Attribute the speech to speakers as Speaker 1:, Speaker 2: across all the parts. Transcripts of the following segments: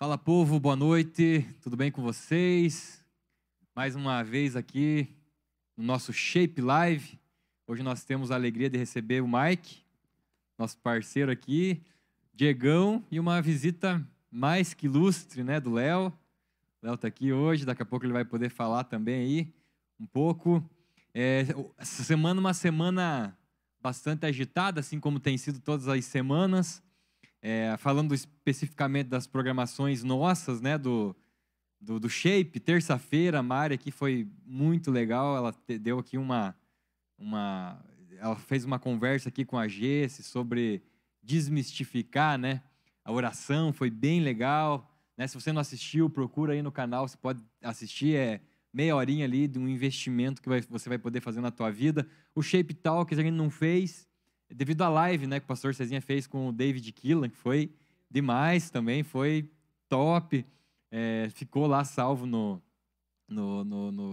Speaker 1: Fala, povo, boa noite, tudo bem com vocês? Mais uma vez aqui no nosso Shape Live. Hoje nós temos a alegria de receber o Mike, nosso parceiro aqui, Diegão, e uma visita mais que ilustre, né, do Léo. O Léo está aqui hoje, daqui a pouco ele vai poder falar também aí um pouco. Essa semana uma semana bastante agitada, assim como tem sido todas as semanas. Falando especificamente das programações nossas, né, do Shape, terça-feira, a Mari aqui foi muito legal, ela deu aqui ela fez uma conversa aqui com a Gesse sobre desmistificar, né, a oração, foi bem legal, né, se você não assistiu, procura aí no canal, você pode assistir, meia horinha ali de um investimento que você vai poder fazer na tua vida. O Shape Talks a gente não fez, devido à live, né, que o pastor Cezinha fez com o David Killan, que foi demais também, foi top. Ficou lá salvo no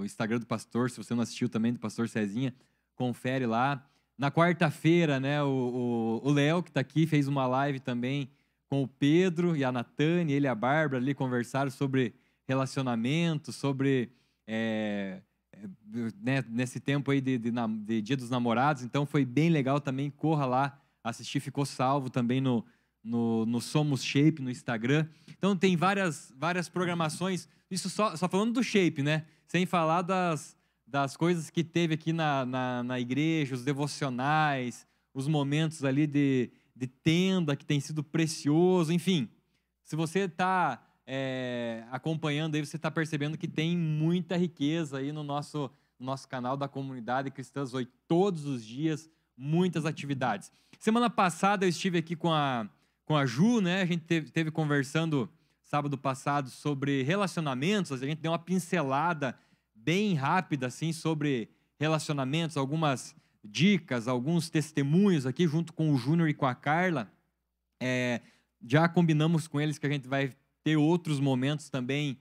Speaker 1: Instagram do pastor. Se você não assistiu também, do pastor Cezinha, confere lá. Na quarta-feira, né, o Léo, que está aqui, fez uma live também com o Pedro e a Natane, ele e a Bárbara ali conversaram sobre relacionamento, sobre... né, nesse tempo aí de Dia dos Namorados, então foi bem legal também, corra lá assistir, ficou salvo também no Somos Shape, no Instagram. Então tem várias programações, isso só falando do Shape, né, sem falar das coisas que teve aqui na igreja, os devocionais, os momentos ali de tenda, que tem sido precioso, enfim, se você está acompanhando aí, você está percebendo que tem muita riqueza aí no nosso canal da Comunidade Cristãs Oi, todos os dias, muitas atividades. Semana passada eu estive aqui com a Ju, né? A gente teve conversando sábado passado sobre relacionamentos, a gente deu uma pincelada bem rápida assim sobre relacionamentos, algumas dicas, alguns testemunhos aqui junto com o Júnior e com a Carla. Já combinamos com eles que a gente vai ter outros momentos também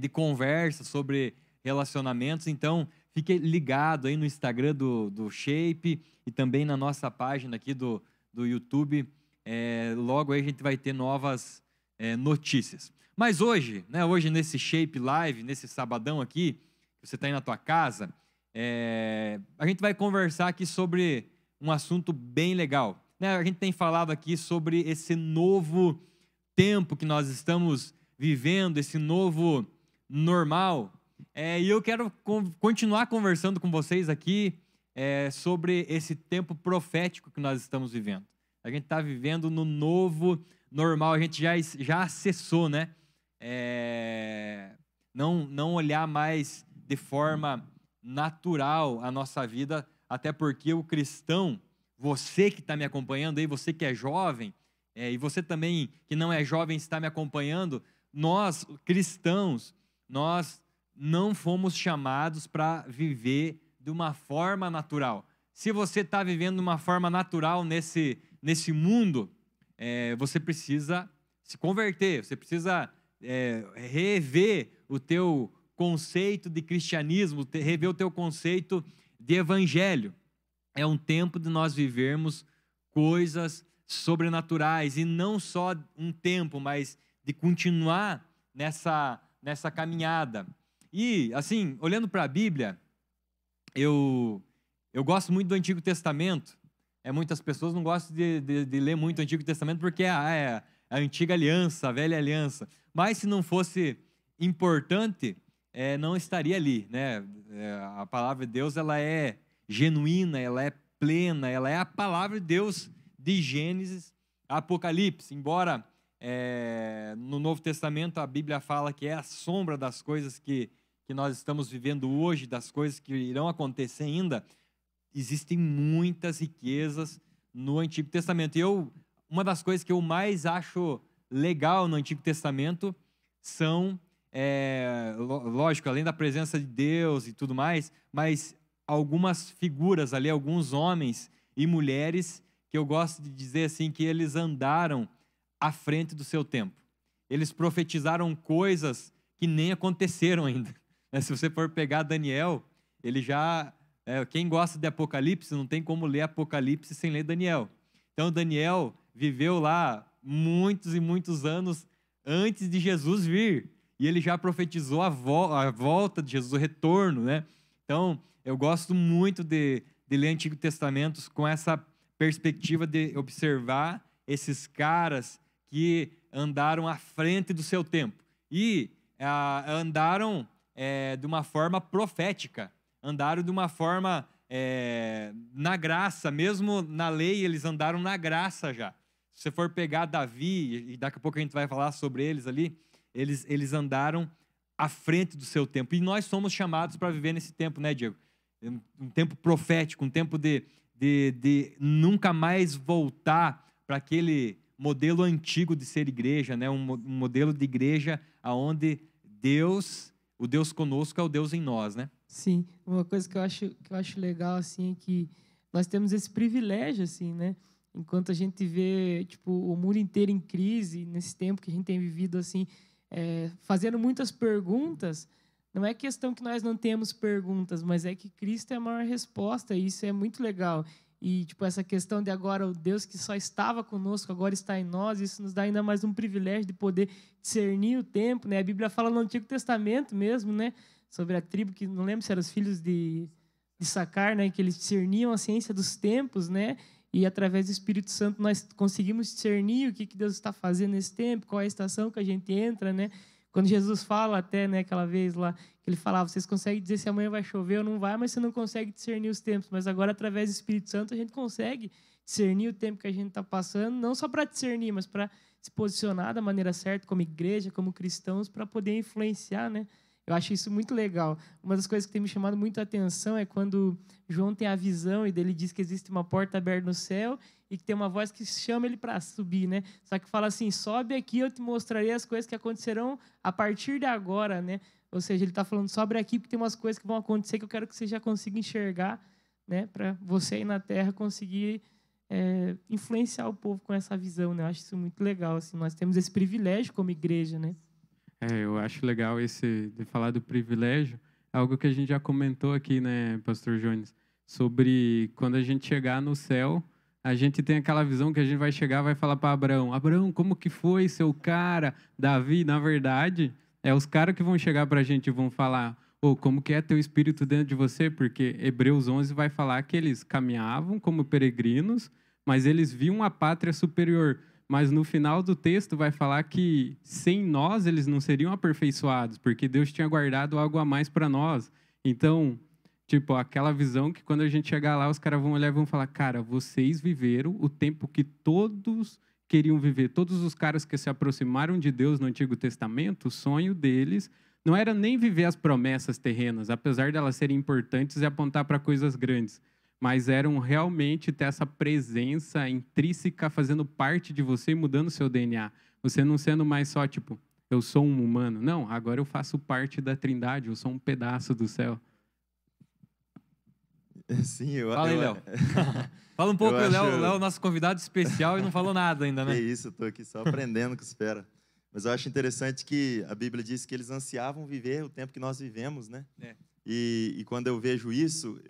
Speaker 1: de conversa sobre relacionamentos, então fique ligado aí no Instagram do Shape e também na nossa página aqui do YouTube, logo aí a gente vai ter novas notícias. Mas hoje, né, hoje nesse Shape Live, nesse sabadão aqui, que você está aí na tua casa, a gente vai conversar aqui sobre um assunto bem legal, né? A gente tem falado aqui sobre esse novo tempo que nós estamos vivendo, esse novo normal, e eu quero continuar conversando com vocês aqui sobre esse tempo profético que nós estamos vivendo. A gente está vivendo no novo normal, a gente já acessou, né? Não olhar mais de forma natural a nossa vida, até porque o cristão, você que está me acompanhando aí, você que é jovem, e você também que não é jovem está me acompanhando, nós cristãos, nós não fomos chamados para viver de uma forma natural. Se você está vivendo de uma forma natural nesse mundo, você precisa se converter, você precisa rever o teu conceito de cristianismo, rever o teu conceito de evangelho. É um tempo de nós vivermos coisas sobrenaturais, e não só um tempo, mas de continuar nessa caminhada. E, assim, olhando para a Bíblia, eu gosto muito do Antigo Testamento. Muitas pessoas não gostam de ler muito o Antigo Testamento porque é a Antiga Aliança, a Velha Aliança. Mas se não fosse importante, não estaria ali, né? A palavra de Deus, ela é genuína, ela é plena, ela é a palavra de Deus de Gênesis a Apocalipse, embora no Novo Testamento a Bíblia fala que é a sombra das coisas que nós estamos vivendo hoje, das coisas que irão acontecer ainda, existem muitas riquezas no Antigo Testamento. E uma das coisas que eu mais acho legal no Antigo Testamento são, lógico, além da presença de Deus e tudo mais, mas algumas figuras ali, alguns homens e mulheres que eu gosto de dizer assim, que eles andaram à frente do seu tempo. Eles profetizaram coisas que nem aconteceram ainda. Se você for pegar Daniel, ele já... quem gosta de Apocalipse, não tem como ler Apocalipse sem ler Daniel. Então, Daniel viveu lá muitos e muitos anos antes de Jesus vir. E ele já profetizou a volta de Jesus, o retorno, né? Então, eu gosto muito de ler Antigo Testamento com essa perspectiva de observar esses caras que andaram à frente do seu tempo. E andaram de uma forma profética, andaram de uma forma na graça, mesmo na lei eles andaram na graça já. Se você for pegar Davi, e daqui a pouco a gente vai falar sobre eles ali, eles andaram à frente do seu tempo. E nós somos chamados para viver nesse tempo, né, Diego? Um tempo profético, um tempo de nunca mais voltar para aquele modelo antigo de ser igreja, né? Um modelo de igreja onde Deus, o Deus conosco, é o Deus em nós, né?
Speaker 2: Sim, uma coisa que eu acho legal, assim, é que nós temos esse privilégio, assim, né? Enquanto a gente vê, tipo, o mundo inteiro em crise, nesse tempo que a gente tem vivido, assim, fazendo muitas perguntas, não é questão que nós não temos perguntas, mas é que Cristo é a maior resposta, e isso é muito legal. E, tipo, essa questão de agora o Deus que só estava conosco, agora está em nós, isso nos dá ainda mais um privilégio de poder discernir o tempo, né? A Bíblia fala no Antigo Testamento mesmo, né? Sobre a tribo, que não lembro se eram os filhos de Sacar, né? Que eles discerniam a ciência dos tempos, né? E através do Espírito Santo nós conseguimos discernir o que Deus está fazendo nesse tempo, qual é a estação que a gente entra, né? Quando Jesus fala até, né, aquela vez lá, que ele falava, vocês conseguem dizer se amanhã vai chover ou não vai, mas você não consegue discernir os tempos. Mas agora, através do Espírito Santo, a gente consegue discernir o tempo que a gente está passando, não só para discernir, mas para se posicionar da maneira certa, como igreja, como cristãos, para poder influenciar, né? Eu acho isso muito legal. Uma das coisas que tem me chamado muito a atenção é quando João tem a visão e dele diz que existe uma porta aberta no céu e que tem uma voz que chama ele para subir, né? Só que fala assim, sobe aqui, eu te mostrarei as coisas que acontecerão a partir de agora, né? Ou seja, ele está falando, sobe aqui porque tem umas coisas que vão acontecer que eu quero que você já consiga enxergar, né? Para você aí na Terra conseguir influenciar o povo com essa visão, né? Eu acho isso muito legal, assim. Nós temos esse privilégio como igreja, né?
Speaker 3: Eu acho legal esse de falar do privilégio, algo que a gente já comentou aqui, né, Pastor Jones, sobre quando a gente chegar no céu, a gente tem aquela visão que a gente vai chegar, vai falar para Abraão, Abraão, como que foi seu cara, Davi? Na verdade, os caras que vão chegar para a gente e vão falar, como que é teu espírito dentro de você? Porque Hebreus 11 vai falar que eles caminhavam como peregrinos, mas eles viam a pátria superior. Mas no final do texto vai falar que sem nós eles não seriam aperfeiçoados, porque Deus tinha guardado algo a mais para nós. Então, tipo, aquela visão que quando a gente chegar lá, os caras vão olhar e vão falar, cara, vocês viveram o tempo que todos queriam viver. Todos os caras que se aproximaram de Deus no Antigo Testamento, o sonho deles não era nem viver as promessas terrenas, apesar de elas serem importantes e apontar para coisas grandes, mas eram realmente ter essa presença intrínseca fazendo parte de você e mudando o seu DNA. Você não sendo mais só, tipo, eu sou um humano. Não, agora eu faço parte da Trindade, eu sou um pedaço do céu.
Speaker 4: Sim,
Speaker 1: Fala aí, Léo. Fala um pouco,
Speaker 4: acho...
Speaker 1: Léo é o nosso convidado especial e não falou nada ainda, né?
Speaker 4: É isso, eu estou aqui só aprendendo com espera. Mas eu acho interessante que a Bíblia diz que eles ansiavam viver o tempo que nós vivemos, né? E quando eu vejo isso,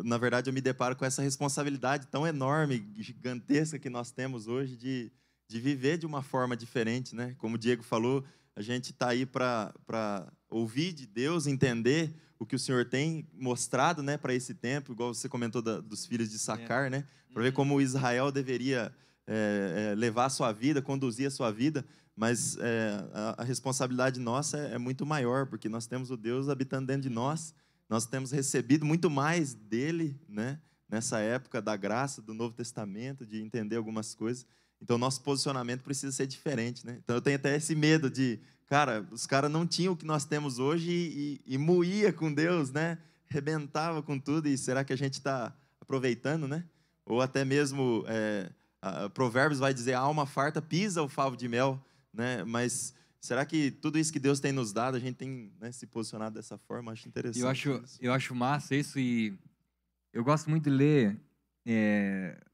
Speaker 4: na verdade, eu me deparo com essa responsabilidade tão enorme, gigantesca que nós temos hoje de viver de uma forma diferente, né? Como o Diego falou, a gente está aí para ouvir de Deus, entender o que o Senhor tem mostrado, né, para esse tempo, igual você comentou dos filhos de Sacar, né? Para ver como Israel deveria levar a sua vida, conduzir a sua vida, mas a responsabilidade nossa é muito maior, porque nós temos o Deus habitando dentro de nós. Nós temos recebido muito mais dele, né, nessa época da graça, do Novo Testamento, de entender algumas coisas. Então, nosso posicionamento precisa ser diferente, né? Então, eu tenho até esse medo de, cara, os caras não tinham o que nós temos hoje e moía com Deus, né? Rebentava com tudo. E será que a gente está aproveitando, né? Ou até mesmo, Provérbios vai dizer, a alma farta pisa o favo de mel, né? Mas... será que tudo isso que Deus tem nos dado, a gente tem, né, se posicionado dessa forma? Acho interessante.
Speaker 1: Eu acho massa isso, e eu gosto muito de ler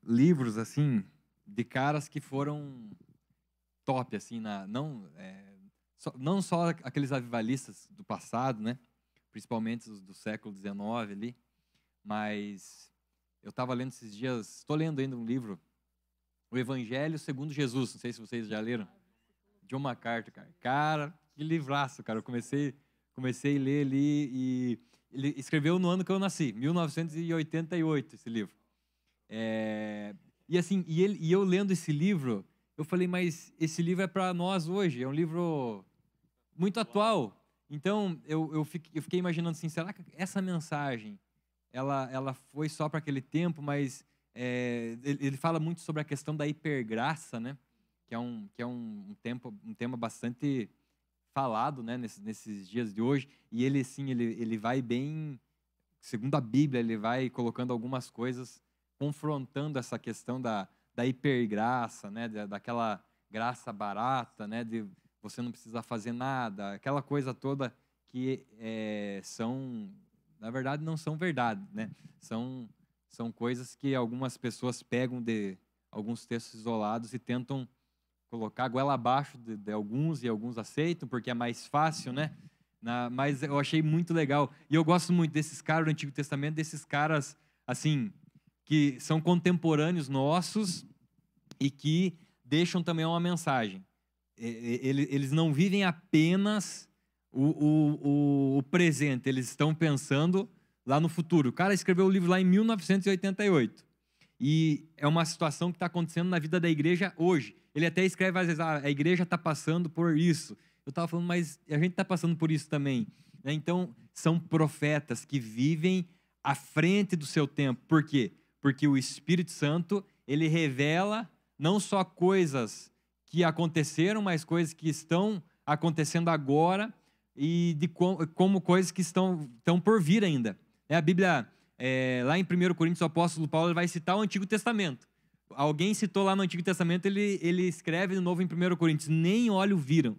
Speaker 1: livros, assim, de caras que foram top, assim, não só aqueles avivalistas do passado, né? Principalmente os do século XIX ali, mas eu estava lendo esses dias, estou lendo ainda um livro, O Evangelho segundo Jesus, não sei se vocês já leram, John MacArthur, cara. Cara, que livraço, cara. Eu comecei a ler ali e ele escreveu no ano que eu nasci, 1988, esse livro. E assim, e eu lendo esse livro, eu falei, mas esse livro é para nós hoje, é um livro muito atual. Então, eu fiquei imaginando assim, será que essa mensagem, ela foi só para aquele tempo, mas ele fala muito sobre a questão da hipergraça, né? Que é um tema bastante falado, né, nesses dias de hoje, e ele, assim, ele vai bem, segundo a Bíblia, ele vai colocando algumas coisas, confrontando essa questão da hipergraça, né, daquela graça barata, né, de você não precisa fazer nada, aquela coisa toda que na verdade, não são verdade, né, são coisas que algumas pessoas pegam de alguns textos isolados e tentam colocar a goela abaixo de alguns, e alguns aceitam, porque é mais fácil, né? Mas eu achei muito legal. E eu gosto muito desses caras do Antigo Testamento, desses caras, assim, que são contemporâneos nossos e que deixam também uma mensagem. Eles não vivem apenas o presente, eles estão pensando lá no futuro. O cara escreveu o livro lá em 1988. E é uma situação que está acontecendo na vida da igreja hoje. Ele até escreve às vezes, a igreja está passando por isso. Eu estava falando, mas a gente está passando por isso também. Né? Então, são profetas que vivem à frente do seu tempo. Por quê? Porque o Espírito Santo, ele revela não só coisas que aconteceram, mas coisas que estão acontecendo agora e como coisas que estão por vir ainda. A Bíblia, lá em 1 Coríntios, o apóstolo Paulo ele vai citar o Antigo Testamento. Alguém citou lá no Antigo Testamento, ele escreve de novo em 1 Coríntios, nem olhos viram,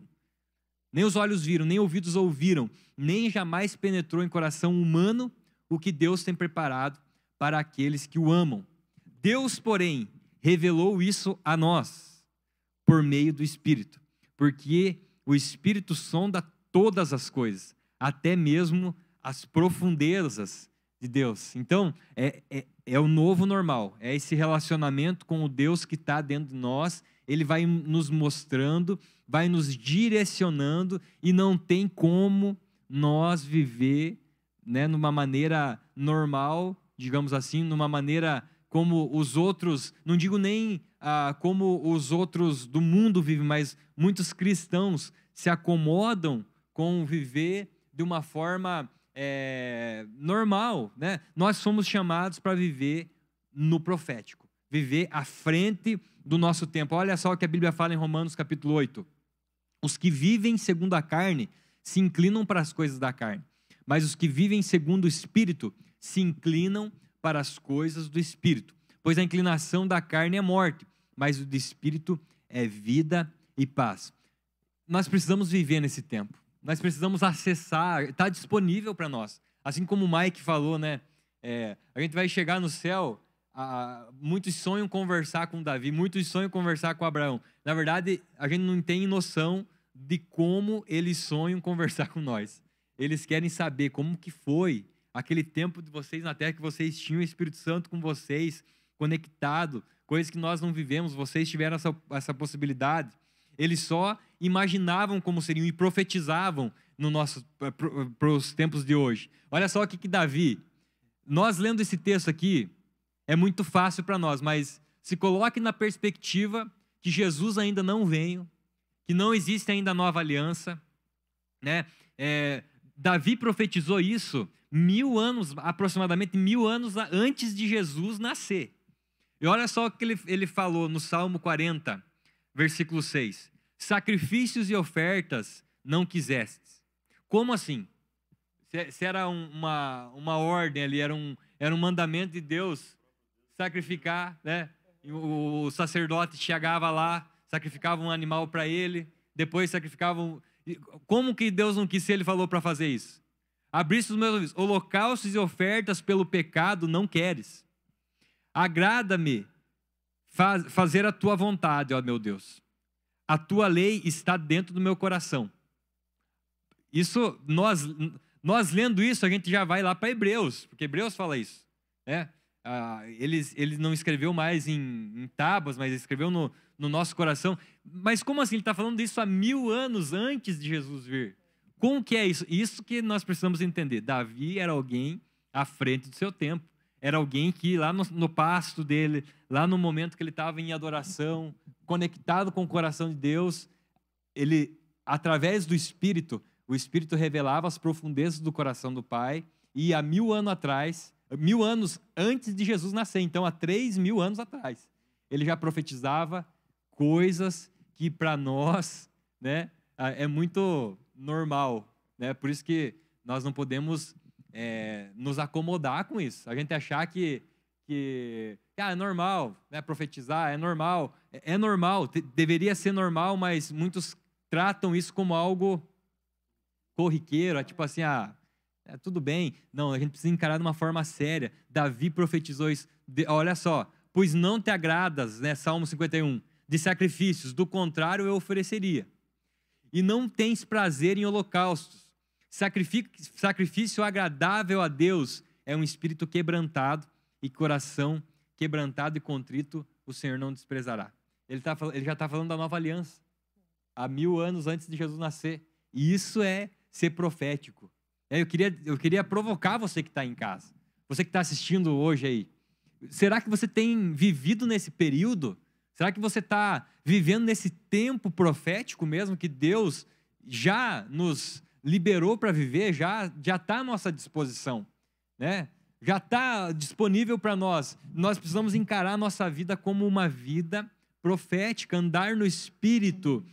Speaker 1: nem ouvidos ouviram, nem jamais penetrou em coração humano o que Deus tem preparado para aqueles que o amam. Deus, porém, revelou isso a nós, por meio do Espírito, porque o Espírito sonda todas as coisas, até mesmo as profundezas de Deus. Então, é o novo normal, é esse relacionamento com o Deus que está dentro de nós. Ele vai nos mostrando, vai nos direcionando, e não tem como nós viver, né, numa maneira normal, digamos assim, numa maneira como os outros, não digo nem como os outros do mundo vivem, mas muitos cristãos se acomodam com viver de uma forma normal, né? Nós somos chamados para viver no profético, viver à frente do nosso tempo. Olha só o que a Bíblia fala em Romanos capítulo 8. Os que vivem segundo a carne se inclinam para as coisas da carne, mas os que vivem segundo o Espírito se inclinam para as coisas do Espírito. Pois a inclinação da carne é morte, mas o do Espírito é vida e paz. Nós precisamos viver nesse tempo. Nós precisamos acessar, está disponível para nós. Assim como o Mike falou, né? A gente vai chegar no céu, muitos sonham conversar com Davi, muitos sonham conversar com Abraão. Na verdade, a gente não tem noção de como eles sonham conversar com nós. Eles querem saber como que foi aquele tempo de vocês na terra, que vocês tinham o Espírito Santo com vocês, conectado, coisas que nós não vivemos, vocês tiveram essa possibilidade. Eles só imaginavam como seriam e profetizavam para os tempos de hoje. Olha só o que Davi, nós lendo esse texto aqui, é muito fácil para nós, mas se coloque na perspectiva que Jesus ainda não veio, que não existe ainda a nova aliança, né? Davi profetizou isso aproximadamente 1000 anos antes de Jesus nascer. E olha só o que ele falou no Salmo 40, versículo 6. Sacrifícios e ofertas não quisestes. Como assim? Se era uma ordem ali, era um mandamento de Deus sacrificar, né? O sacerdote chegava lá, sacrificava um animal para ele, depois sacrificavam. Como que Deus não quis se ele falou para fazer isso? Abriste os meus ouvidos. Holocaustos e ofertas pelo pecado não queres. Agrada-me fazer a tua vontade, ó meu Deus. A tua lei está dentro do meu coração. Isso, nós lendo isso, a gente já vai lá para Hebreus, porque Hebreus fala isso, né? Ele não escreveu mais em tábuas, mas escreveu no nosso coração. Mas como assim? Ele está falando isso há 1000 anos antes de Jesus vir. Como que é isso? Isso que nós precisamos entender. Davi era alguém à frente do seu tempo. Era alguém que lá no pasto dele, lá no momento que ele estava em adoração, conectado com o coração de Deus, ele, através do Espírito, o Espírito revelava as profundezas do coração do Pai. E há 1000 anos atrás, 1000 anos antes de Jesus nascer, então há 3000 anos atrás, ele já profetizava coisas que para nós, né, é muito normal, né? Por isso que nós não podemos nos acomodar com isso. A gente achar que é normal, né, profetizar, é normal. É normal, deveria ser normal, mas muitos tratam isso como algo corriqueiro, tipo assim, tudo bem. Não, a gente precisa encarar de uma forma séria. Davi profetizou isso. Olha só, pois não te agradas, né, Salmo 51, de sacrifícios, do contrário eu ofereceria. E não tens prazer em holocaustos. Sacrifício agradável a Deus é um espírito quebrantado e coração quebrantado e contrito o Senhor não desprezará. Ele já está falando da nova aliança, há 1000 anos antes de Jesus nascer. E isso é ser profético. Eu queria provocar você que está em casa, você que está assistindo hoje aí. Será que você tem vivido nesse período? Será que você está vivendo nesse tempo profético mesmo que Deus já nos liberou para viver, já está à nossa disposição, né? Já está disponível para nós. Nós precisamos encarar a nossa vida como uma vida profética, andar no Espírito.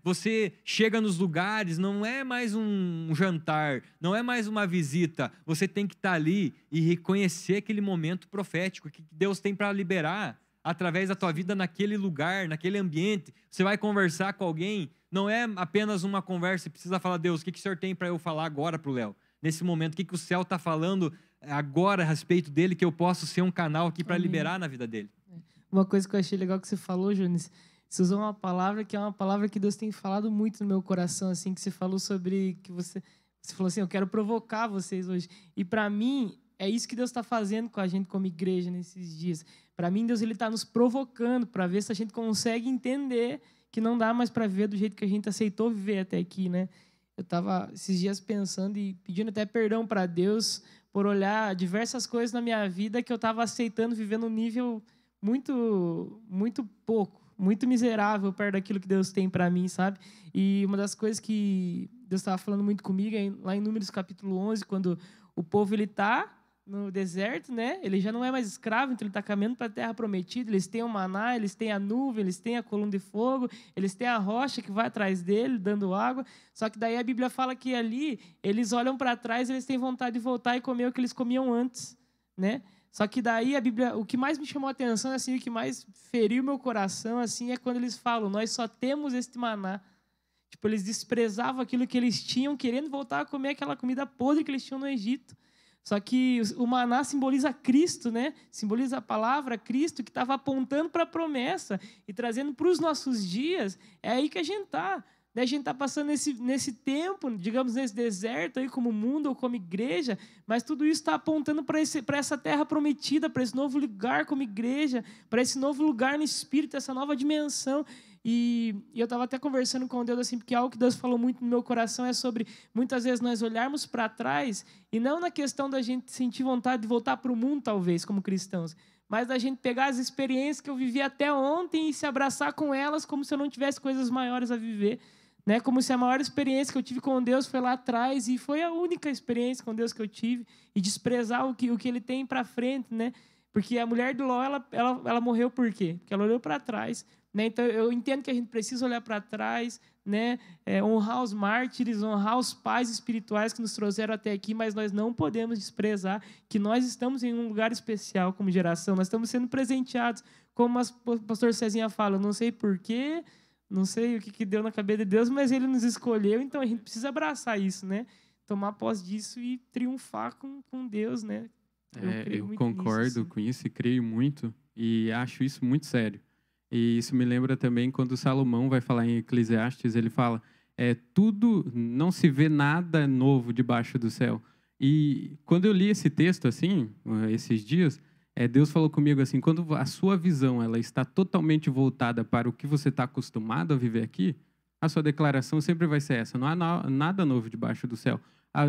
Speaker 1: Você chega nos lugares, não é mais um jantar, não é mais uma visita. Você tem que estar ali e reconhecer aquele momento profético que Deus tem para liberar através da tua vida naquele lugar, naquele ambiente. Você vai conversar com alguém, não é apenas uma conversa, você precisa falar, Deus, o que o Senhor tem para eu falar agora para o Léo? Nesse momento, o que o céu está falando agora a respeito dele, que eu posso ser um canal aqui para liberar na vida dele?
Speaker 2: Uma coisa que eu achei legal que você falou, Jones, você usou uma palavra que é uma palavra que Deus tem falado muito no meu coração, assim, que você falou sobre, que você falou assim, eu quero provocar vocês hoje. E para mim, é isso que Deus está fazendo com a gente como igreja nesses dias. Para mim, Deus está nos provocando para ver se a gente consegue entender que não dá mais para viver do jeito que a gente aceitou viver até aqui, né? Eu estava esses dias pensando e pedindo até perdão para Deus por olhar diversas coisas na minha vida que eu estava aceitando viver num nível muito, muito pouco, muito miserável perto daquilo que Deus tem para mim, sabe? E uma das coisas que Deus estava falando muito comigo é lá em Números capítulo 11, quando o povo está no deserto, né? Ele já não é mais escravo, então ele está caminhando para a terra prometida. Eles têm o maná, eles têm a nuvem, eles têm a coluna de fogo, eles têm a rocha que vai atrás dele, dando água. Só que daí a Bíblia fala que ali eles olham para trás e eles têm vontade de voltar e comer o que eles comiam antes, né? Só que daí a Bíblia, o que mais me chamou a atenção, assim, o que mais feriu meu coração, assim, é quando eles falam, nós só temos este maná. Tipo, eles desprezavam aquilo que eles tinham, querendo voltar a comer aquela comida podre que eles tinham no Egito. Só que o maná simboliza Cristo, né? Simboliza a palavra Cristo, que estava apontando para a promessa e trazendo para os nossos dias. É aí que a gente está. A gente está passando nesse tempo, digamos, nesse deserto aí como mundo ou como igreja, mas tudo isso está apontando para essa terra prometida, para esse novo lugar como igreja, para esse novo lugar no Espírito, essa nova dimensão. E eu estava até conversando com Deus, assim, porque algo que Deus falou muito no meu coração é sobre, muitas vezes, nós olharmos para trás, e não na questão da gente sentir vontade de voltar para o mundo, talvez, como cristãos, mas da gente pegar as experiências que eu vivi até ontem e se abraçar com elas como se eu não tivesse coisas maiores a viver, né? Como se a maior experiência que eu tive com Deus foi lá atrás e foi a única experiência com Deus que eu tive, e desprezar o que Ele tem para frente, né? Porque a mulher de Ló, ela morreu por quê? Porque ela olhou para trás, né? Então, eu entendo que a gente precisa olhar para trás, né? Honrar os mártires, honrar os pais espirituais que nos trouxeram até aqui, mas nós não podemos desprezar que nós estamos em um lugar especial como geração, nós estamos sendo presenteados, como o pastor Cezinha fala, eu não sei porquê, não sei o que deu na cabeça de Deus, mas Ele nos escolheu, então a gente precisa abraçar isso, né? Tomar posse disso e triunfar com Deus, né?
Speaker 3: Eu concordo nisso, assim, com isso e creio muito, e acho isso muito sério. E isso me lembra também quando Salomão vai falar em Eclesiastes, ele fala, tudo, não se vê nada novo debaixo do céu. E quando eu li esse texto, assim, esses dias, Deus falou comigo assim, quando a sua visão ela está totalmente voltada para o que você está acostumado a viver aqui, a sua declaração sempre vai ser essa, não há nada novo debaixo do céu.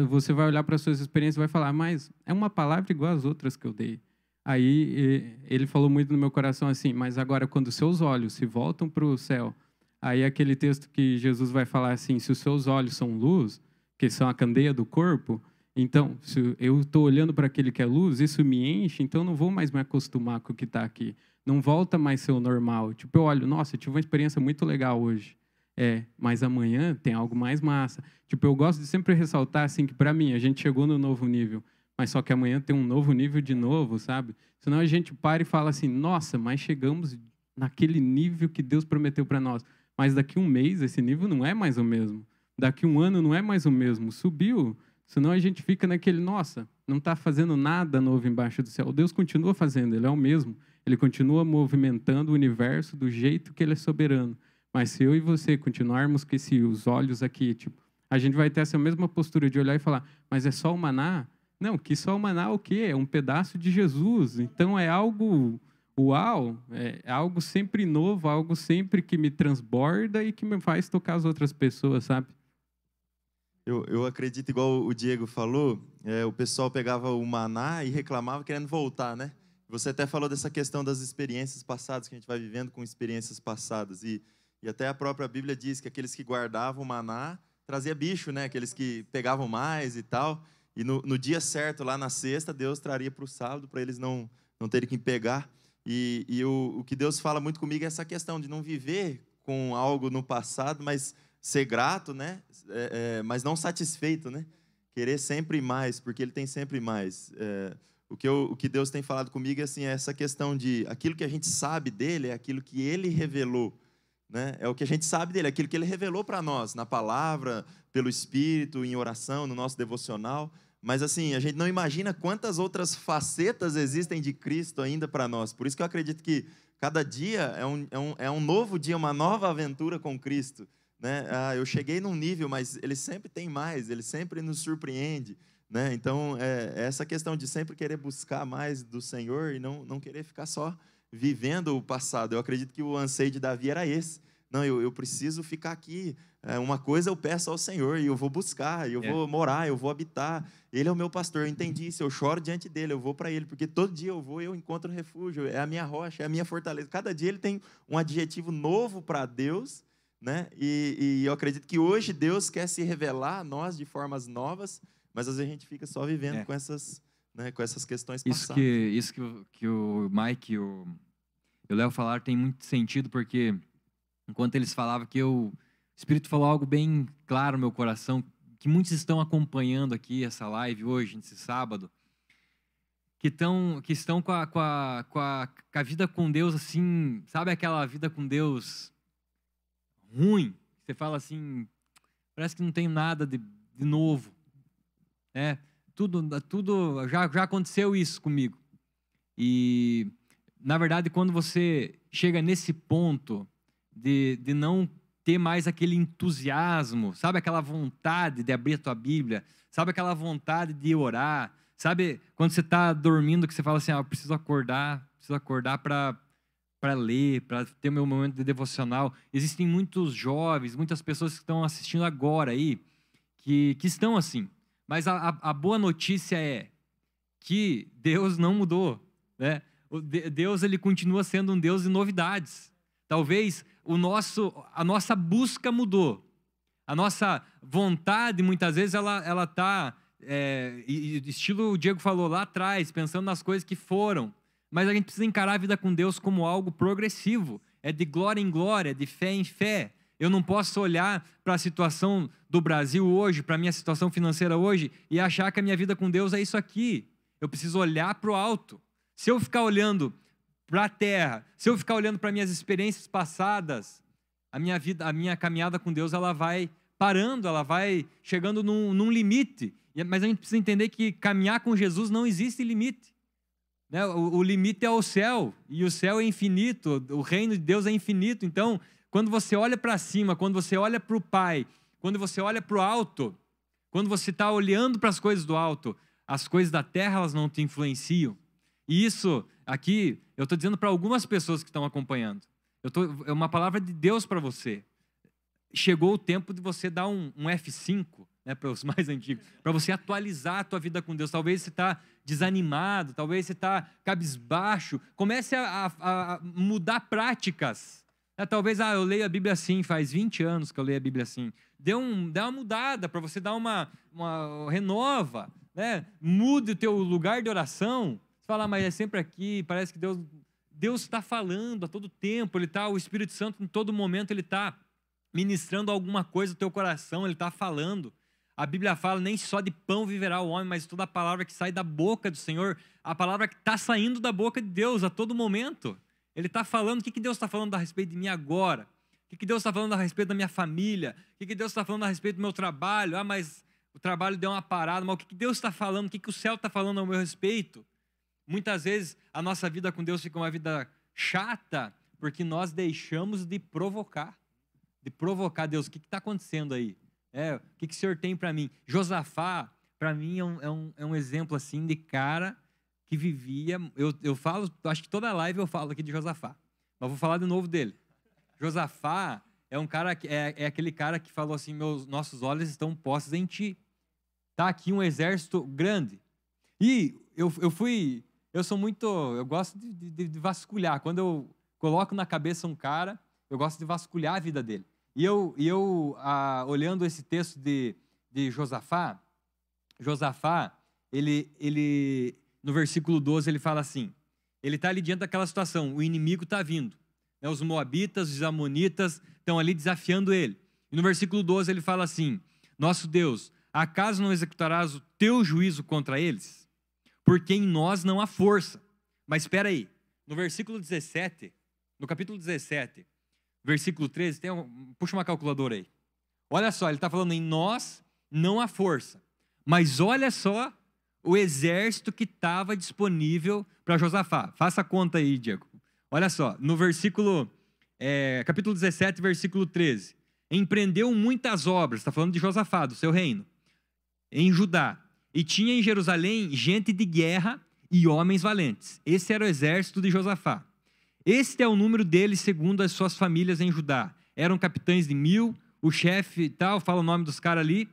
Speaker 3: Você vai olhar para as suas experiências e vai falar, mas é uma palavra igual às outras que eu dei. Aí ele falou muito no meu coração assim, mas agora quando seus olhos se voltam para o céu, aí aquele texto que Jesus vai falar assim, se os seus olhos são luz, que são a candeia do corpo, então, se eu estou olhando para aquele que é luz, isso me enche, então eu não vou mais me acostumar com o que está aqui. Não volta mais ser o normal. Tipo, eu olho, nossa, eu tive uma experiência muito legal hoje. Mas amanhã tem algo mais massa. Tipo, eu gosto de sempre ressaltar, assim, que para mim, a gente chegou no novo nível, mas só que amanhã tem um novo nível de novo, sabe? Senão a gente para e fala assim, nossa, mas chegamos naquele nível que Deus prometeu para nós. Mas daqui um mês, esse nível não é mais o mesmo. Daqui um ano não é mais o mesmo. Subiu. Senão a gente fica naquele, nossa, não está fazendo nada novo embaixo do céu. Deus continua fazendo, Ele é o mesmo. Ele continua movimentando o universo do jeito que Ele é soberano. Mas se eu e você continuarmos com os olhos aqui, tipo, a gente vai ter essa mesma postura de olhar e falar, mas é só o maná? Não, que só o maná o quê? É um pedaço de Jesus. Então é algo, uau, é algo sempre novo, algo sempre que me transborda e que me faz tocar as outras pessoas, sabe?
Speaker 4: Eu acredito, igual o Diego falou, o pessoal pegava o maná e reclamava querendo voltar, né? Você até falou dessa questão das experiências passadas, que a gente vai vivendo com experiências passadas. E até a própria Bíblia diz que aqueles que guardavam o maná trazia bicho, né? Aqueles que pegavam mais e tal. E no dia certo, lá na sexta, Deus traria para o sábado, para eles não terem que pegar. E o que Deus fala muito comigo é essa questão de não viver com algo no passado, mas ser grato, né? Mas não satisfeito, né? Querer sempre mais, porque Ele tem sempre mais. O que Deus tem falado comigo é assim, essa questão de aquilo que a gente sabe dele é aquilo que Ele revelou, né? É o que a gente sabe dele, é aquilo que Ele revelou para nós, na palavra, pelo Espírito, em oração, no nosso devocional. Mas assim, a gente não imagina quantas outras facetas existem de Cristo ainda para nós. Por isso que eu acredito que cada dia é um novo dia, uma nova aventura com Cristo, né? Eu cheguei num nível, mas Ele sempre tem mais, Ele sempre nos surpreende, né? Então, essa questão de sempre querer buscar mais do Senhor e não querer ficar só vivendo o passado. Eu acredito que o anseio de Davi era esse. Não, eu preciso ficar aqui. Uma coisa eu peço ao Senhor e eu vou buscar, eu vou morar, eu vou habitar. Ele é o meu pastor, eu entendi isso, eu choro diante dele, eu vou para ele, porque todo dia eu encontro refúgio, é a minha rocha, é a minha fortaleza. Cada dia ele tem um adjetivo novo para Deus, né? E eu acredito que hoje Deus quer se revelar a nós de formas novas, mas às vezes a gente fica só vivendo com essas, né, com essas questões passadas.
Speaker 1: Isso que o Mike e o Léo falaram tem muito sentido, porque enquanto eles falavam o Espírito falou algo bem claro no meu coração, que muitos estão acompanhando aqui essa live hoje, nesse sábado, que estão com a vida com Deus assim, sabe aquela vida com Deus ruim? Você fala assim, parece que não tem nada de novo, né? Tudo já aconteceu isso comigo. E, na verdade, quando você chega nesse ponto de não ter mais aquele entusiasmo, sabe aquela vontade de abrir a tua Bíblia, sabe aquela vontade de orar, sabe quando você está dormindo que você fala assim, eu preciso acordar para ler, para ter o meu momento de devocional. Existem muitos jovens, muitas pessoas que estão assistindo agora aí, que estão assim. Mas a boa notícia é que Deus não mudou, né? Deus, ele continua sendo um Deus de novidades. Talvez a nossa busca mudou. A nossa vontade, muitas vezes, ela está, estilo o Diego falou lá atrás, pensando nas coisas que foram. Mas a gente precisa encarar a vida com Deus como algo progressivo. É de glória em glória, de fé em fé. Eu não posso olhar para a situação do Brasil hoje, para a minha situação financeira hoje, e achar que a minha vida com Deus é isso aqui. Eu preciso olhar para o alto. Se eu ficar olhando para a terra, se eu ficar olhando para minhas experiências passadas, a minha caminhada com Deus, ela vai parando, ela vai chegando num limite. Mas a gente precisa entender que caminhar com Jesus não existe limite, né? O limite é o céu, e o céu é infinito, o reino de Deus é infinito. Então, quando você olha para cima, quando você olha para o Pai, quando você olha para o alto, quando você está olhando para as coisas do alto, as coisas da terra, elas não te influenciam. E isso, Aqui, eu estou dizendo para algumas pessoas que estão acompanhando. É uma palavra de Deus para você. Chegou o tempo de você dar um F5, né, para os mais antigos, para você atualizar a tua vida com Deus. Talvez você está desanimado, talvez você está cabisbaixo. Comece a mudar práticas. Talvez, eu leio a Bíblia assim, faz 20 anos que eu leio a Bíblia assim. Dê uma mudada, para você dar uma renova, né? Mude o teu lugar de oração. Você fala, mas é sempre aqui, parece que Deus está falando a todo tempo, o Espírito Santo em todo momento, ele está ministrando alguma coisa no teu coração, ele está falando. A Bíblia fala, nem só de pão viverá o homem, mas toda a palavra que sai da boca do Senhor, a palavra que está saindo da boca de Deus a todo momento. Ele está falando, o que Deus está falando a respeito de mim agora? O que Deus está falando a respeito da minha família? O que Deus está falando a respeito do meu trabalho? Mas o trabalho deu uma parada, mas o que Deus está falando? O que o céu está falando ao meu respeito? Muitas vezes a nossa vida com Deus fica uma vida chata, porque nós deixamos de provocar Deus. O que está acontecendo aí? O que o Senhor tem para mim? Josafá, para mim, é um exemplo assim de cara que vivia. Eu falo, acho que toda live eu falo aqui de Josafá, mas vou falar de novo dele. Josafá é um cara é aquele cara que falou assim: nossos olhos estão postos em ti. Tá aqui um exército grande. E eu gosto de vasculhar. Quando eu coloco na cabeça um cara, eu gosto de vasculhar a vida dele. E eu olhando esse texto de Josafá, ele no versículo 12, ele fala assim, ele está ali diante daquela situação, o inimigo está vindo, né? Os moabitas, os amonitas estão ali desafiando ele. E no versículo 12 ele fala assim: nosso Deus, acaso não executarás o teu juízo contra eles? Porque em nós não há força. Mas espera aí, no versículo 17, no capítulo 17, versículo 13, puxa uma calculadora aí. Olha só, ele está falando, em nós não há força. Mas olha só o exército que estava disponível para Josafá. Faça a conta aí, Diego. Olha só, no capítulo 17, versículo 13. Empreendeu muitas obras, está falando de Josafá, do seu reino, em Judá. E tinha em Jerusalém gente de guerra e homens valentes. Esse era o exército de Josafá. Este é o número deles segundo as suas famílias em Judá. Eram capitães de 1000, o chefe e tal, fala o nome dos caras ali,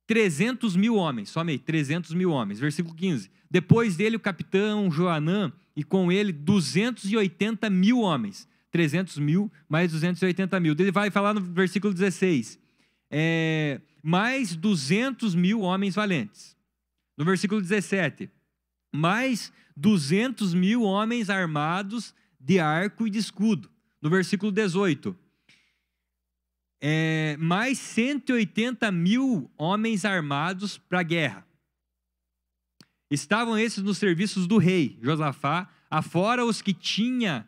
Speaker 1: 300.000 homens, somei, 300.000 homens. Versículo 15. Depois dele o capitão Joanã e com ele 280.000 homens. 300.000 mais 280.000. Ele vai falar no versículo 16. Mais 200.000 homens valentes. No versículo 17. Mais 200.000 homens armados de arco e de escudo. No versículo 18. Mais 180.000 homens armados para a guerra. Estavam esses nos serviços do rei Josafá, afora os que tinha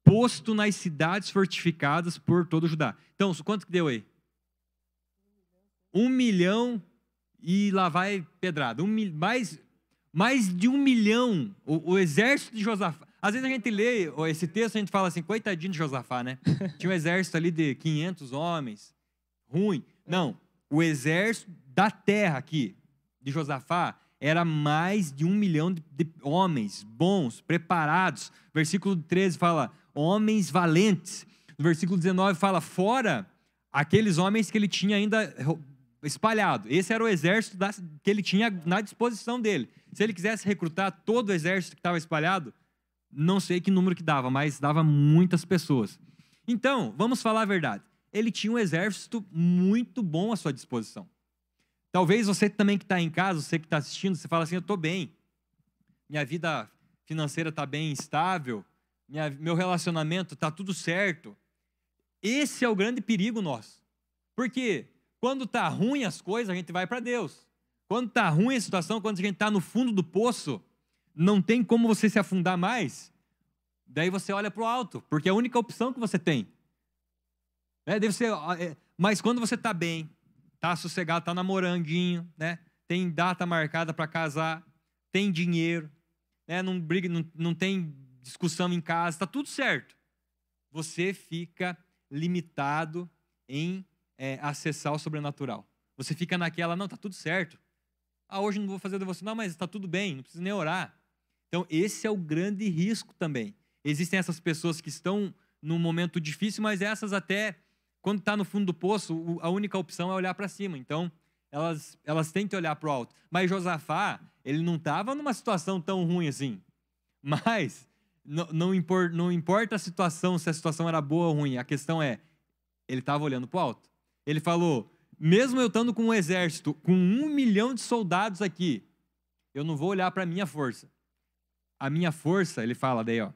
Speaker 1: posto nas cidades fortificadas por todo o Judá. Então, quanto que deu aí? 1 milhão e lá vai pedrada. Mais de 1 milhão, o exército de Josafá. Às vezes a gente lê esse texto e a gente fala assim, coitadinho de Josafá, né? Tinha um exército ali de 500 homens, ruim. Não, o exército da terra aqui, de Josafá, era mais de 1 milhão de homens bons, preparados. Versículo 13 fala, homens valentes. No versículo 19 fala, fora aqueles homens que ele tinha ainda espalhado. Esse era o exército que ele tinha na disposição dele. Se ele quisesse recrutar todo o exército que estava espalhado, não sei que número que dava, mas dava muitas pessoas. Então, vamos falar a verdade. Ele tinha um exército muito bom à sua disposição. Talvez você também que está em casa, você que está assistindo, você fala assim, eu estou bem. Minha vida financeira está bem estável. Meu relacionamento está tudo certo. Esse é o grande perigo nosso. Porque quando está ruim as coisas, a gente vai para Deus. Quando está ruim a situação, quando a gente está no fundo do poço, não tem como você se afundar mais, daí você olha para o alto, porque é a única opção que você tem. Mas quando você está bem, está sossegado, está namorandinho, né? Tem data marcada para casar, tem dinheiro, né? Não briga, não tem discussão em casa, está tudo certo. Você fica limitado em acessar o sobrenatural. Você fica naquela, não, está tudo certo. Hoje não vou fazer devocional, mas está tudo bem, não precisa nem orar. Então, esse é o grande risco também. Existem essas pessoas que estão num momento difícil, mas essas até, quando está no fundo do poço, a única opção é olhar para cima. Então, elas têm que olhar para o alto. Mas Josafá, ele não estava numa situação tão ruim assim. Mas não importa a situação, se a situação era boa ou ruim. A questão é, ele estava olhando para o alto. Ele falou, mesmo eu estando com um exército, com 1 milhão de soldados aqui, eu não vou olhar para a minha força. A minha força, ele fala daí, ó,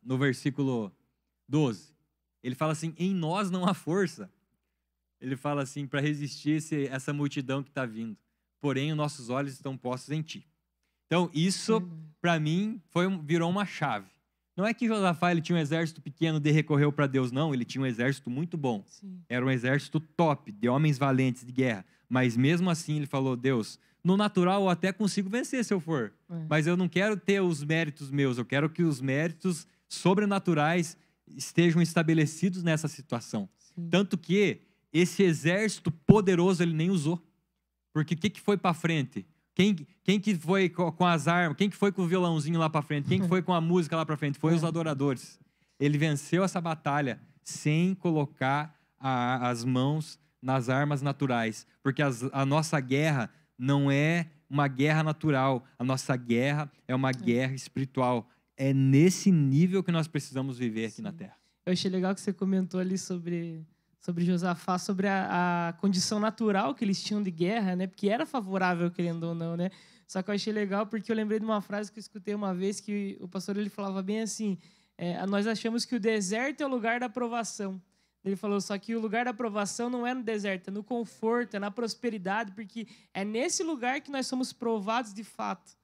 Speaker 1: no versículo 12, ele fala assim, em nós não há força. Ele fala assim, para resistir essa multidão que está vindo. Porém, os nossos olhos estão postos em ti. Então, isso, para mim, virou uma chave. Não é que Josafá ele tinha um exército pequeno e recorreu para Deus, não. Ele tinha um exército muito bom. Sim. Era um exército top, de homens valentes de guerra. Mas mesmo assim, ele falou, Deus, no natural eu até consigo vencer se eu for. Mas eu não quero ter os méritos meus. Eu quero que os méritos sobrenaturais estejam estabelecidos nessa situação. Sim. Tanto que esse exército poderoso ele nem usou. Porque o que foi para frente? Quem que foi com as armas? Quem que foi com o violãozinho lá para frente? Quem que foi com a música lá para frente? Foi os adoradores. Ele venceu essa batalha sem colocar as mãos nas armas naturais. Porque a nossa guerra não é uma guerra natural. A nossa guerra é uma guerra espiritual. É nesse nível que nós precisamos viver aqui na Terra.
Speaker 2: Eu achei legal que você comentou ali sobre Josafá, sobre a condição natural que eles tinham de guerra, né? Porque era favorável, querendo ou não, né? Só que eu achei legal porque eu lembrei de uma frase que eu escutei uma vez que o pastor ele falava bem assim, nós achamos que o deserto é o lugar da aprovação. Ele falou, só que o lugar da aprovação não é no deserto, é no conforto, é na prosperidade, porque é nesse lugar que nós somos provados de fato,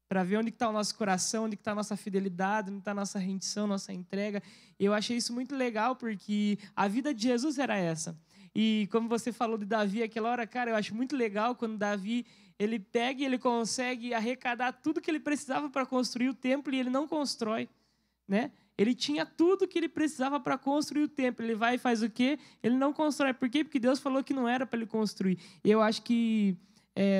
Speaker 2: para ver onde está o nosso coração, onde está a nossa fidelidade, onde está a nossa rendição, nossa entrega. Eu achei isso muito legal, porque a vida de Jesus era essa. E como você falou de Davi aquela hora, cara, eu acho muito legal quando Davi, ele pega e ele consegue arrecadar tudo que ele precisava para construir o templo e ele não constrói, né? Ele tinha tudo que ele precisava para construir o templo. Ele vai e faz o quê? Ele não constrói. Por quê? Porque Deus falou que não era para ele construir. E eu acho que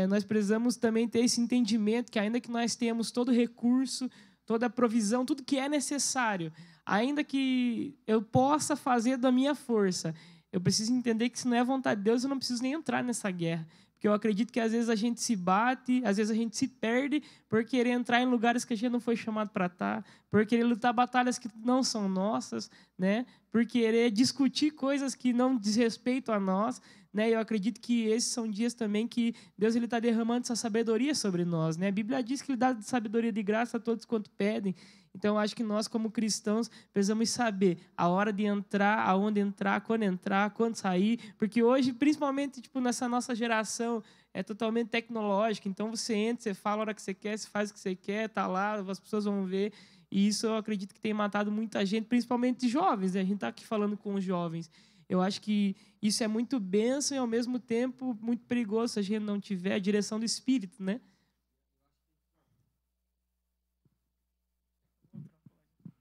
Speaker 2: nós precisamos também ter esse entendimento que ainda que nós tenhamos todo recurso, toda a provisão, tudo que é necessário, ainda que eu possa fazer da minha força, eu preciso entender que se não é vontade de Deus, eu não preciso nem entrar nessa guerra. Porque eu acredito que às vezes a gente se bate, às vezes a gente se perde por querer entrar em lugares que a gente não foi chamado para estar, por querer lutar batalhas que não são nossas, né? Por querer discutir coisas que não diz respeito a nós, né? Eu acredito que esses são dias também que Deus está derramando essa sabedoria sobre nós, né? A Bíblia diz que Ele dá sabedoria de graça a todos quanto pedem. Então, eu acho que nós, como cristãos, precisamos saber a hora de entrar, aonde entrar, quando sair, porque hoje, principalmente nessa nossa geração, é totalmente tecnológica. Então, você entra, você fala a hora que você quer, você faz o que você quer, está lá, as pessoas vão ver. E isso eu acredito que tem matado muita gente, principalmente jovens, né? A gente está aqui falando com os jovens. Eu acho que isso é muito bênção e, ao mesmo tempo, muito perigoso se a gente não tiver a direção do Espírito, né?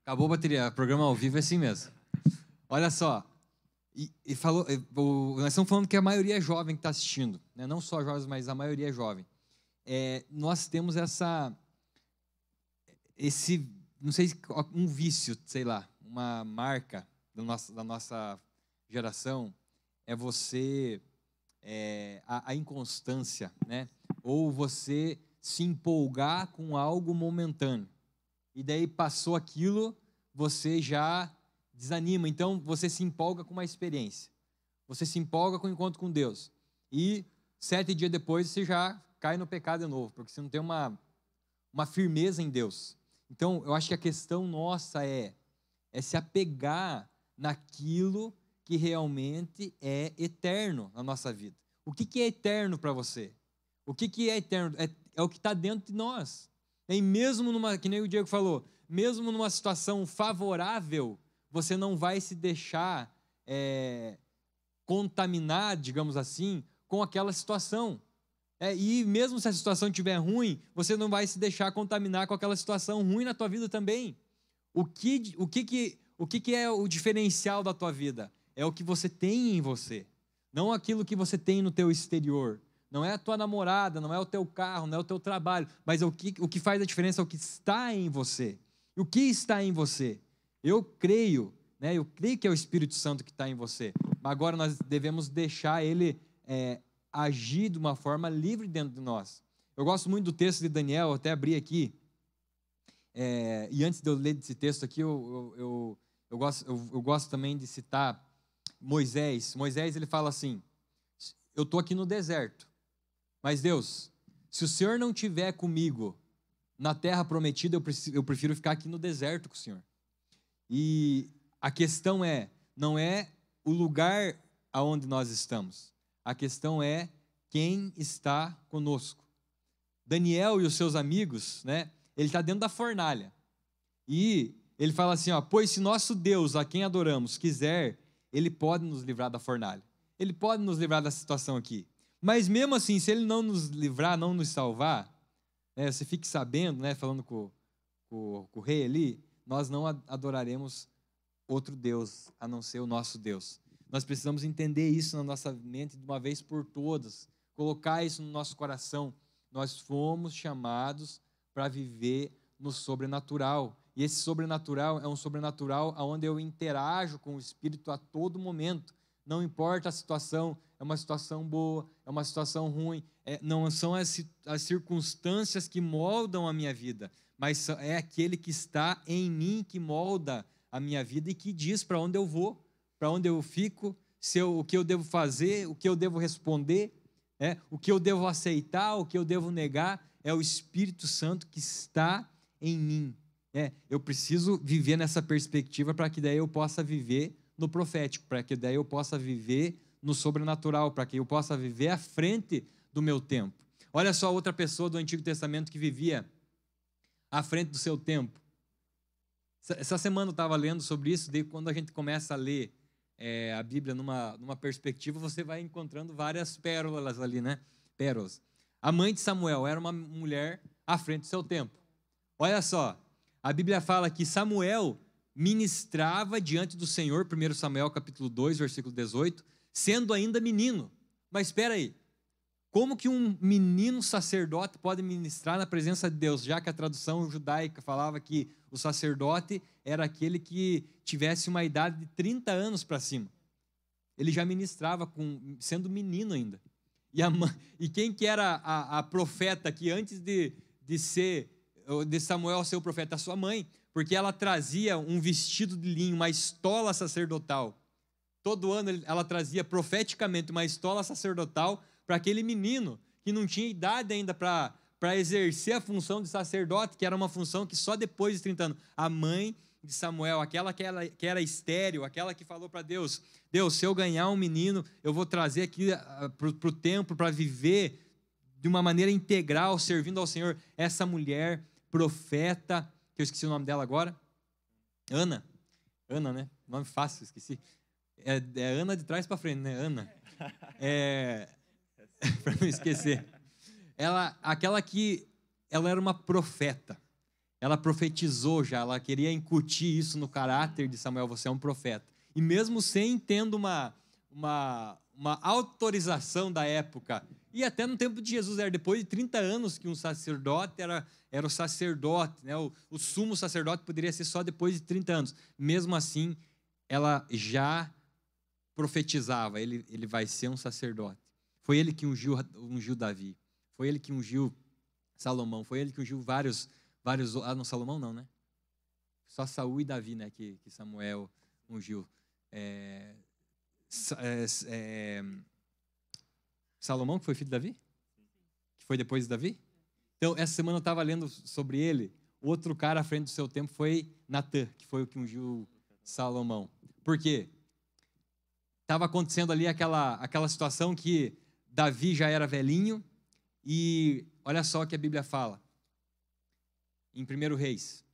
Speaker 1: Acabou a bateria. Programa ao vivo é assim mesmo. Olha só. Nós estamos falando que a maioria é jovem que está assistindo. Né? Não só jovens, mas a maioria é jovem. Nós temos não sei, um vício, sei lá, uma marca da nossa geração, a inconstância, né? Ou você se empolgar com algo momentâneo. E daí passou aquilo, você já desanima. Então, você se empolga com uma experiência. Você se empolga com o encontro com Deus. E 7 dias depois, você já cai no pecado de novo, porque você não tem uma firmeza em Deus. Então, eu acho que a questão nossa é se apegar naquilo que realmente é eterno na nossa vida. O que é eterno para você? O que é eterno? É o que está dentro de nós. E mesmo que nem o Diego falou, mesmo numa situação favorável, você não vai se deixar contaminar, digamos assim, com aquela situação. E mesmo se a situação estiver ruim, você não vai se deixar contaminar com aquela situação ruim na tua vida também. O que é o diferencial da tua vida? É o que você tem em você, não aquilo que você tem no teu exterior, não é a tua namorada, não é o teu carro, não é o teu trabalho, mas o que faz a diferença é o que está em você. E o que está em você? Eu creio, né? Eu creio que é o Espírito Santo que está em você. Agora nós devemos deixar ele agir de uma forma livre dentro de nós. Eu gosto muito do texto de Daniel, eu até abri aqui. E antes de eu ler esse texto aqui, eu gosto também de citar Moisés. Moisés, ele fala assim: eu estou aqui no deserto, mas Deus, se o Senhor não estiver comigo na terra prometida, eu prefiro ficar aqui no deserto com o Senhor. E a questão não é o lugar aonde nós estamos, a questão é quem está conosco. Daniel e os seus amigos, né? Ele está dentro da fornalha. E ele fala assim, pois se nosso Deus, a quem adoramos, quiser, ele pode nos livrar da fornalha. Ele pode nos livrar da situação aqui. Mas mesmo assim, se ele não nos livrar, não nos salvar, né, você fique sabendo, né, falando com o rei ali, nós não adoraremos outro Deus, a não ser o nosso Deus. Nós precisamos entender isso na nossa mente de uma vez por todas, colocar isso no nosso coração. Nós fomos chamados para viver no sobrenatural. E esse sobrenatural é um sobrenatural onde eu interajo com o Espírito a todo momento. Não importa a situação, é uma situação boa, é uma situação ruim, não são as circunstâncias que moldam a minha vida, mas é aquele que está em mim que molda a minha vida e que diz para onde eu vou, para onde eu fico, o que eu devo fazer, o que eu devo responder, o que eu devo aceitar, o que eu devo negar. É o Espírito Santo que está em mim. Eu preciso viver nessa perspectiva para que daí eu possa viver no profético, para que daí eu possa viver no sobrenatural, para que eu possa viver à frente do meu tempo. Olha só outra pessoa do Antigo Testamento que vivia à frente do seu tempo. Essa semana eu estava lendo sobre isso, daí quando a gente começa a ler a Bíblia numa perspectiva, você vai encontrando várias pérolas ali, né? Pérolas. A mãe de Samuel era uma mulher à frente do seu tempo. Olha só, a Bíblia fala que Samuel ministrava diante do Senhor, 1 Samuel capítulo 2, versículo 18, sendo ainda menino. Mas espera aí, como que um menino sacerdote pode ministrar na presença de Deus, já que a tradução judaica falava que o sacerdote era aquele que tivesse uma idade de 30 anos para cima. Ele já ministrava sendo menino ainda. E quem que era a profeta que antes de Samuel ser o profeta? A sua mãe, porque ela trazia um vestido de linho, uma estola sacerdotal. Todo ano ela trazia profeticamente uma estola sacerdotal para aquele menino que não tinha idade ainda para exercer a função de sacerdote, que era uma função que só depois de 30 anos. A mãe de Samuel, aquela que era estéril, aquela que falou para Deus, se eu ganhar um menino, eu vou trazer aqui para o templo para viver de uma maneira integral, servindo ao Senhor. Essa mulher, profeta, que eu esqueci o nome dela agora, Ana, né? Nome fácil, esqueci. É Ana de trás para frente, né? Ana. Para não esquecer. Ela era uma profeta. Ela profetizou já, ela queria incutir isso no caráter de Samuel, você é um profeta. E mesmo sem tendo uma autorização da época, e até no tempo de Jesus, era depois de 30 anos que um sacerdote era o sacerdote, né? O sumo sacerdote poderia ser só depois de 30 anos. Mesmo assim, ela já profetizava, ele vai ser um sacerdote. Foi ele que ungiu Davi, foi ele que ungiu Salomão, foi ele que ungiu vários não, Salomão não, né? Só Saul e Davi, né, que Samuel ungiu. Salomão, que foi filho de Davi? Que foi depois de Davi? Então, essa semana eu estava lendo sobre ele. Outro cara à frente do seu tempo foi Natã, que foi o que ungiu Salomão. Por quê? Estava acontecendo ali aquela situação que Davi já era velhinho e olha só o que a Bíblia fala. Em 1 Reis.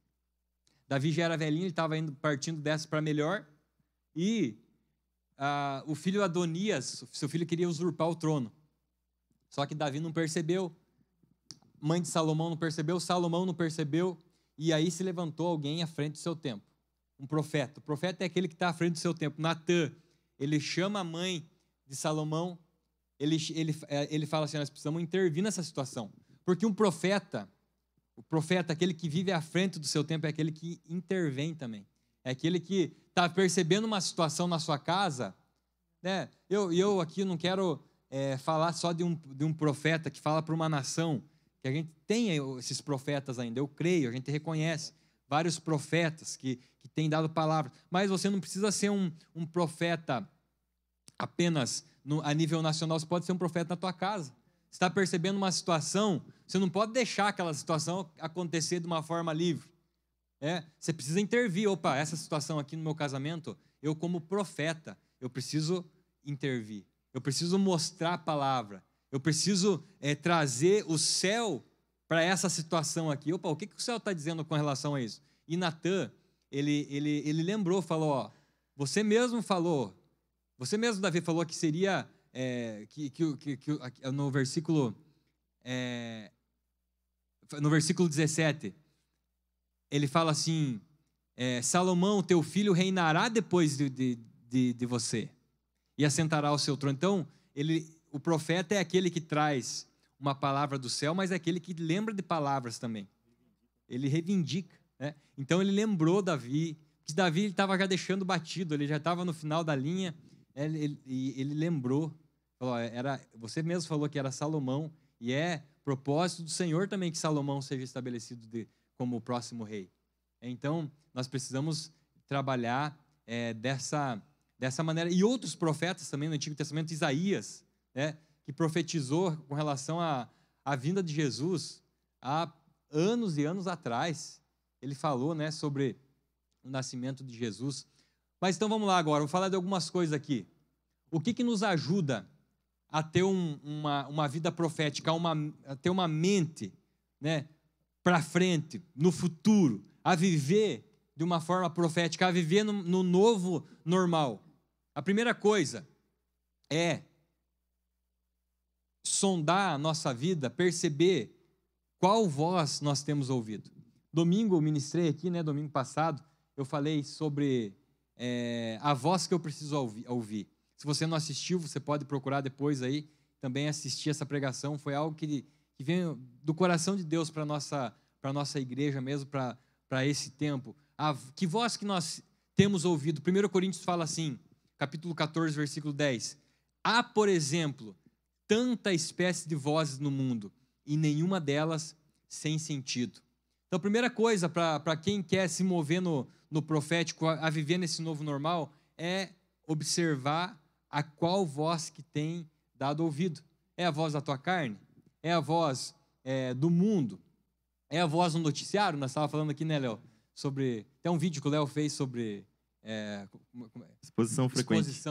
Speaker 1: Davi já era velhinho, ele estava partindo dessa para melhor e o filho Adonias, seu filho queria usurpar o trono. Só que Davi não percebeu, mãe de Salomão não percebeu, Salomão não percebeu, e aí se levantou alguém à frente do seu tempo. Um profeta. O profeta é aquele que está à frente do seu tempo. Natã, ele chama a mãe de Salomão ele fala assim, nós precisamos intervir nessa situação. Porque o profeta, aquele que vive à frente do seu tempo, é aquele que intervém também. É aquele que está percebendo uma situação na sua casa, né? Eu aqui não quero falar só de um profeta que fala para uma nação, que a gente tem esses profetas ainda, eu creio, a gente reconhece vários profetas que têm dado palavras, mas você não precisa ser um profeta apenas a nível nacional, você pode ser um profeta na tua casa. Você está percebendo uma situação, você não pode deixar aquela situação acontecer de uma forma livre. Você precisa intervir. Opa, essa situação aqui no meu casamento, eu como profeta, eu preciso intervir. Eu preciso mostrar a palavra. Eu preciso trazer o céu para essa situação aqui. Opa, o que o céu está dizendo com relação a isso? E Natã, ele lembrou, falou, ó, você mesmo, Davi, falou que seria, no versículo 17, ele fala assim, Salomão, teu filho, reinará depois de você e assentará o seu trono. Então, o profeta é aquele que traz uma palavra do céu, mas é aquele que lembra de palavras também. Ele reivindica, né? Então, ele lembrou Davi, que Davi estava já deixando batido, ele já estava no final da linha, ele lembrou, falou, você mesmo falou que era Salomão, e é propósito do Senhor também que Salomão seja estabelecido como o próximo rei. Então, nós precisamos trabalhar dessa maneira. E outros profetas também no Antigo Testamento, Isaías, né, que profetizou com relação à vinda de Jesus há anos e anos atrás. Ele falou, né, sobre o nascimento de Jesus. Mas então vamos lá agora, vou falar de algumas coisas aqui. O que nos ajuda a ter uma vida profética, a ter uma mente, né, para frente, no futuro, a viver de uma forma profética, a viver no novo normal? A primeira coisa é sondar a nossa vida, perceber qual voz nós temos ouvido. Domingo eu ministrei aqui, né, domingo passado, eu falei sobre a voz que eu preciso ouvir. Se você não assistiu, você pode procurar depois aí, também assistir essa pregação. Foi algo que veio do coração de Deus para a nossa igreja mesmo, para esse tempo. Que voz que nós temos ouvido? 1 Coríntios fala assim, capítulo 14, versículo 10. Há, por exemplo, tanta espécie de vozes no mundo, e nenhuma delas sem sentido. Então, a primeira coisa para quem quer se mover no profético, a viver nesse novo normal, é observar a qual voz que tem dado ouvido. É a voz da tua carne? É a voz do mundo? É a voz do noticiário? Nós estávamos falando aqui, né, Léo? Tem um vídeo que o Léo fez sobre...
Speaker 4: exposição frequente.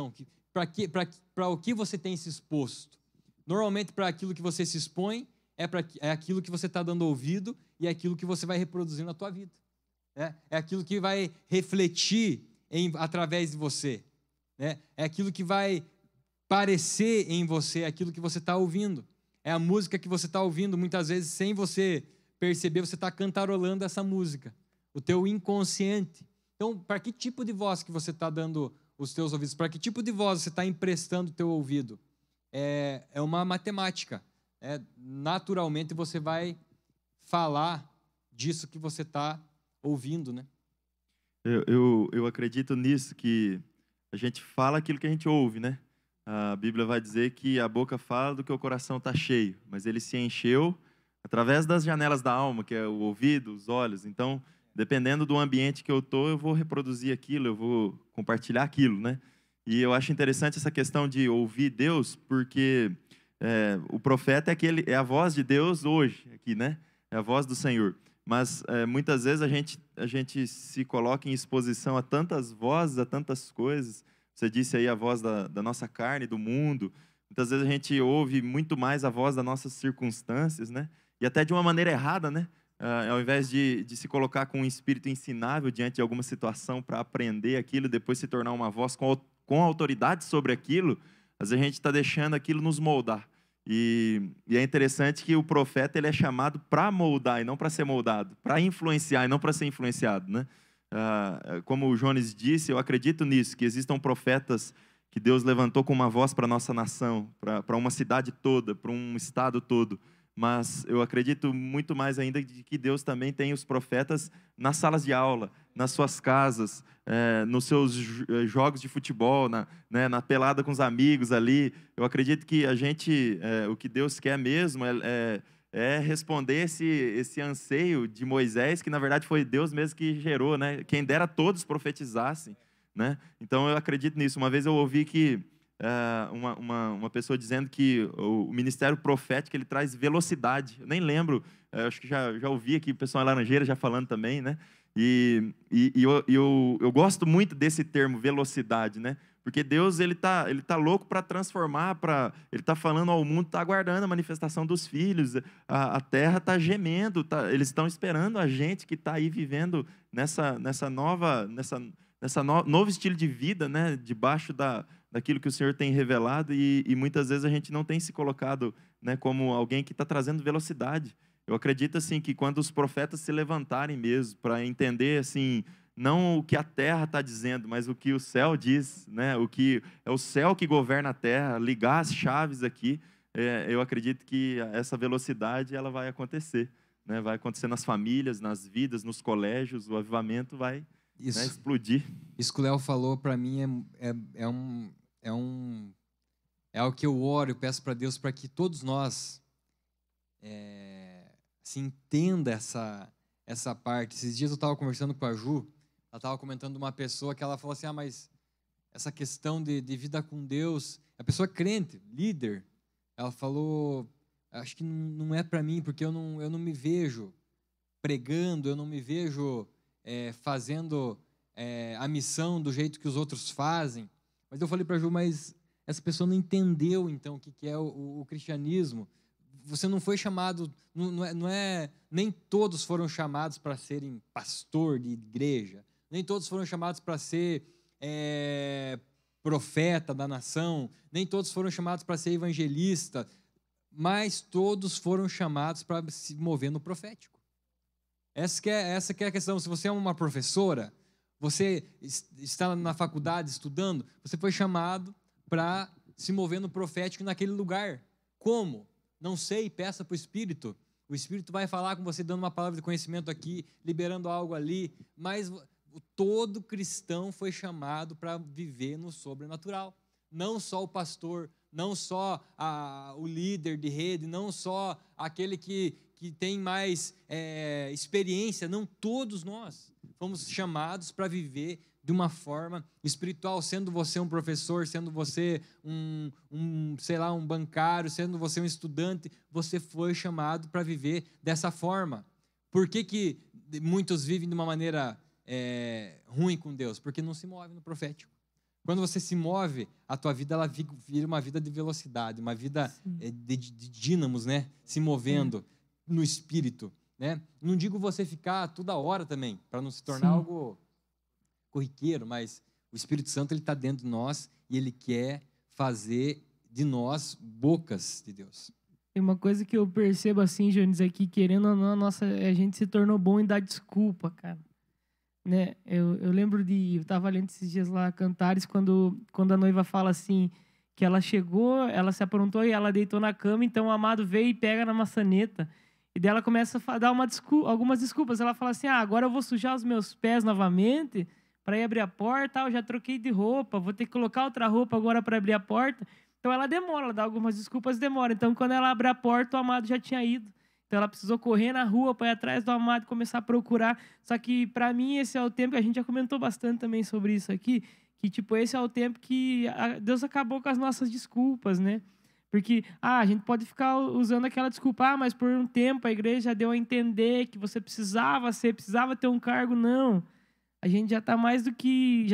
Speaker 1: Para o que você tem se exposto? Normalmente, para aquilo que você se expõe, é aquilo que você está dando ouvido e é aquilo que você vai reproduzir na tua vida. É aquilo que vai refletir através de você. É aquilo que vai parecer em você, aquilo que você está ouvindo. É a música que você está ouvindo, muitas vezes, sem você perceber, você está cantarolando essa música. O teu inconsciente. Então, para que tipo de voz que você está dando os teus ouvidos? Para que tipo de voz você está emprestando o teu ouvido? É uma matemática. Naturalmente, você vai falar disso que você está ouvindo, né?
Speaker 4: Eu acredito nisso, que a gente fala aquilo que a gente ouve, né? A Bíblia vai dizer que a boca fala do que o coração está cheio, mas ele se encheu através das janelas da alma, que é o ouvido, os olhos. Então, dependendo do ambiente que eu estou, eu vou reproduzir aquilo, eu vou compartilhar aquilo, né? E eu acho interessante essa questão de ouvir Deus, porque o profeta é a voz de Deus hoje, aqui, né? É a voz do Senhor. Mas muitas vezes a gente se coloca em exposição a tantas vozes, a tantas coisas. Você disse aí a voz da nossa carne, do mundo. Muitas vezes a gente ouve muito mais a voz das nossas circunstâncias, né? E até de uma maneira errada, né? Ao invés de se colocar com um espírito ensinável diante de alguma situação para aprender aquilo, depois se tornar uma voz com autoridade sobre aquilo, às vezes a gente está deixando aquilo nos moldar. E é interessante que o profeta ele é chamado para moldar e não para ser moldado, para influenciar e não para ser influenciado, né? Como o Jones disse, eu acredito nisso, que existam profetas que Deus levantou com uma voz para a nossa nação, para uma cidade toda, para um estado todo. Mas eu acredito muito mais ainda de que Deus também tem os profetas nas salas de aula, nas suas casas, nos seus jogos de futebol, na pelada com os amigos ali. Eu acredito que a gente, o que Deus quer mesmo é responder esse anseio de Moisés, que na verdade foi Deus mesmo que gerou, né? Quem dera todos profetizassem, né? Então eu acredito nisso. Uma vez eu ouvi que uma pessoa dizendo que o ministério profético ele traz velocidade. Eu nem lembro, acho que já ouvi aqui o pessoal em Laranjeira já falando também, né? E eu gosto muito desse termo velocidade, né? Porque Deus ele tá louco para transformar, ele está falando ao mundo, está aguardando a manifestação dos filhos, a terra está gemendo, eles estão esperando a gente que está aí vivendo nessa novo estilo de vida, né? Debaixo daquilo que o Senhor tem revelado e muitas vezes a gente não tem se colocado, né, como alguém que está trazendo velocidade. Eu acredito assim que quando os profetas se levantarem mesmo para entender assim não o que a terra está dizendo, mas o que o céu diz, né? O que é o céu que governa a terra, ligar as chaves aqui, eu acredito que essa velocidade ela vai acontecer, né? Vai acontecer nas famílias, nas vidas, nos colégios, o avivamento vai, né, explodir.
Speaker 1: Isso que o Léo falou para mim é algo que eu oro, eu peço para Deus para que todos nós se entenda essa parte. Esses dias eu estava conversando com a Ju, ela estava comentando uma pessoa que ela falou assim, mas essa questão de vida com Deus, a pessoa crente, líder, ela falou, acho que não é para mim, porque eu não me vejo pregando, eu não me vejo fazendo a missão do jeito que os outros fazem. Mas eu falei para a Ju, mas essa pessoa não entendeu, então, o que é o cristianismo. Você não foi chamado, nem todos foram chamados para serem pastor de igreja, nem todos foram chamados para ser profeta da nação, nem todos foram chamados para ser evangelista, mas todos foram chamados para se mover no profético. Essa que é a questão. Se você é uma professora, você está na faculdade estudando, você foi chamado para se mover no profético naquele lugar. Como? Não sei, peça para o Espírito. O Espírito vai falar com você, dando uma palavra de conhecimento aqui, liberando algo ali, mas todo cristão foi chamado para viver no sobrenatural. Não só o pastor, não só o líder de rede, não só aquele que tem mais experiência, não, todos nós fomos chamados para viver de uma forma espiritual, sendo você um professor, sendo você um bancário, sendo você um estudante, você foi chamado para viver dessa forma. Por que muitos vivem de uma maneira ruim com Deus? Porque não se move no profético. Quando você se move, a tua vida ela vira uma vida de velocidade, uma vida de dínamos, né? Se movendo no espírito, né? Não digo você ficar toda hora também, para não se tornar algo corriqueiro, mas o Espírito Santo ele está dentro de nós e ele quer fazer de nós bocas de Deus.
Speaker 2: Tem uma coisa que eu percebo assim, Jones, aqui, querendo ou não, a gente se tornou bom em dar desculpa, cara. Né? Eu lembro eu estava lendo esses dias lá, Cantares, quando a noiva fala assim, que ela chegou, ela se aprontou e ela deitou na cama, então o amado veio e pega na maçaneta. E daí ela começa a dar algumas desculpas. Ela fala assim, agora eu vou sujar os meus pés novamente para ir abrir a porta, eu já troquei de roupa, vou ter que colocar outra roupa agora para abrir a porta. Então ela demora, ela dá algumas desculpas, demora. Então quando ela abre a porta, o amado já tinha ido. Então ela precisou correr na rua para ir atrás do amado e começar a procurar. Só que para mim esse é o tempo, a gente já comentou bastante também sobre isso aqui, que tipo, esse é o tempo que Deus acabou com as nossas desculpas, né? Porque a gente pode ficar usando aquela desculpa, mas por um tempo a igreja deu a entender que você precisava ter um cargo. Não. A gente já está mais do que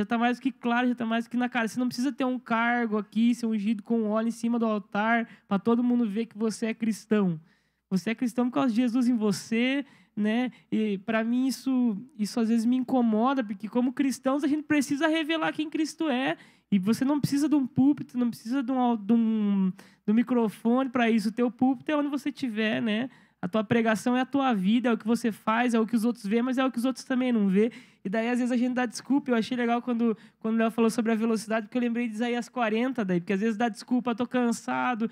Speaker 2: claro, já está mais do que na cara. Você não precisa ter um cargo aqui, ser ungido com óleo em cima do altar, para todo mundo ver que você é cristão. Você é cristão por causa de Jesus em você, né? E para mim isso às vezes me incomoda, porque como cristãos a gente precisa revelar quem Cristo é. E você não precisa de um púlpito, não precisa de um microfone para isso. O teu púlpito é onde você estiver, né? A tua pregação é a tua vida, é o que você faz, é o que os outros vê, mas é o que os outros também não vê. E daí, às vezes, a gente dá desculpa. Eu achei legal quando o Léo falou sobre a velocidade, porque eu lembrei de Isaías 40, daí, porque às vezes dá desculpa, tô cansado,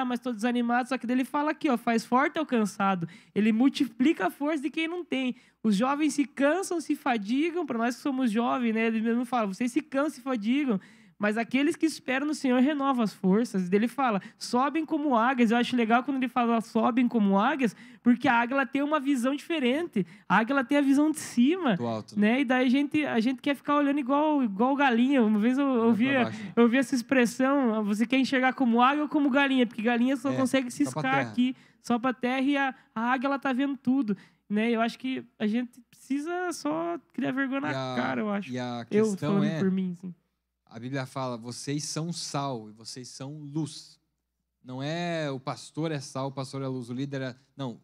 Speaker 2: mas tô desanimado. Só que daí ele fala aqui, ó, faz forte ao cansado. Ele multiplica a força de quem não tem. Os jovens se cansam, se fadigam, para nós que somos jovens, né? Ele mesmo fala, vocês se cansam, se fadigam, mas aqueles que esperam no Senhor renovam as forças. Ele fala, sobem como águias. Eu acho legal quando ele fala sobem como águias, porque a águia ela tem uma visão diferente. A águia ela tem a visão de cima.
Speaker 1: Do alto,
Speaker 2: né? E daí a gente quer ficar olhando igual galinha. Uma vez eu ouvi essa expressão, você quer enxergar como águia ou como galinha? Porque galinha só consegue ciscar aqui, só para a terra, e a águia ela tá vendo tudo. Né? Eu acho que a gente precisa só criar vergonha na cara, eu acho.
Speaker 1: E a questão
Speaker 2: falando por mim, assim.
Speaker 1: A Bíblia fala, vocês são sal e vocês são luz. Não é o pastor é sal, o pastor é luz, o líder é... Não,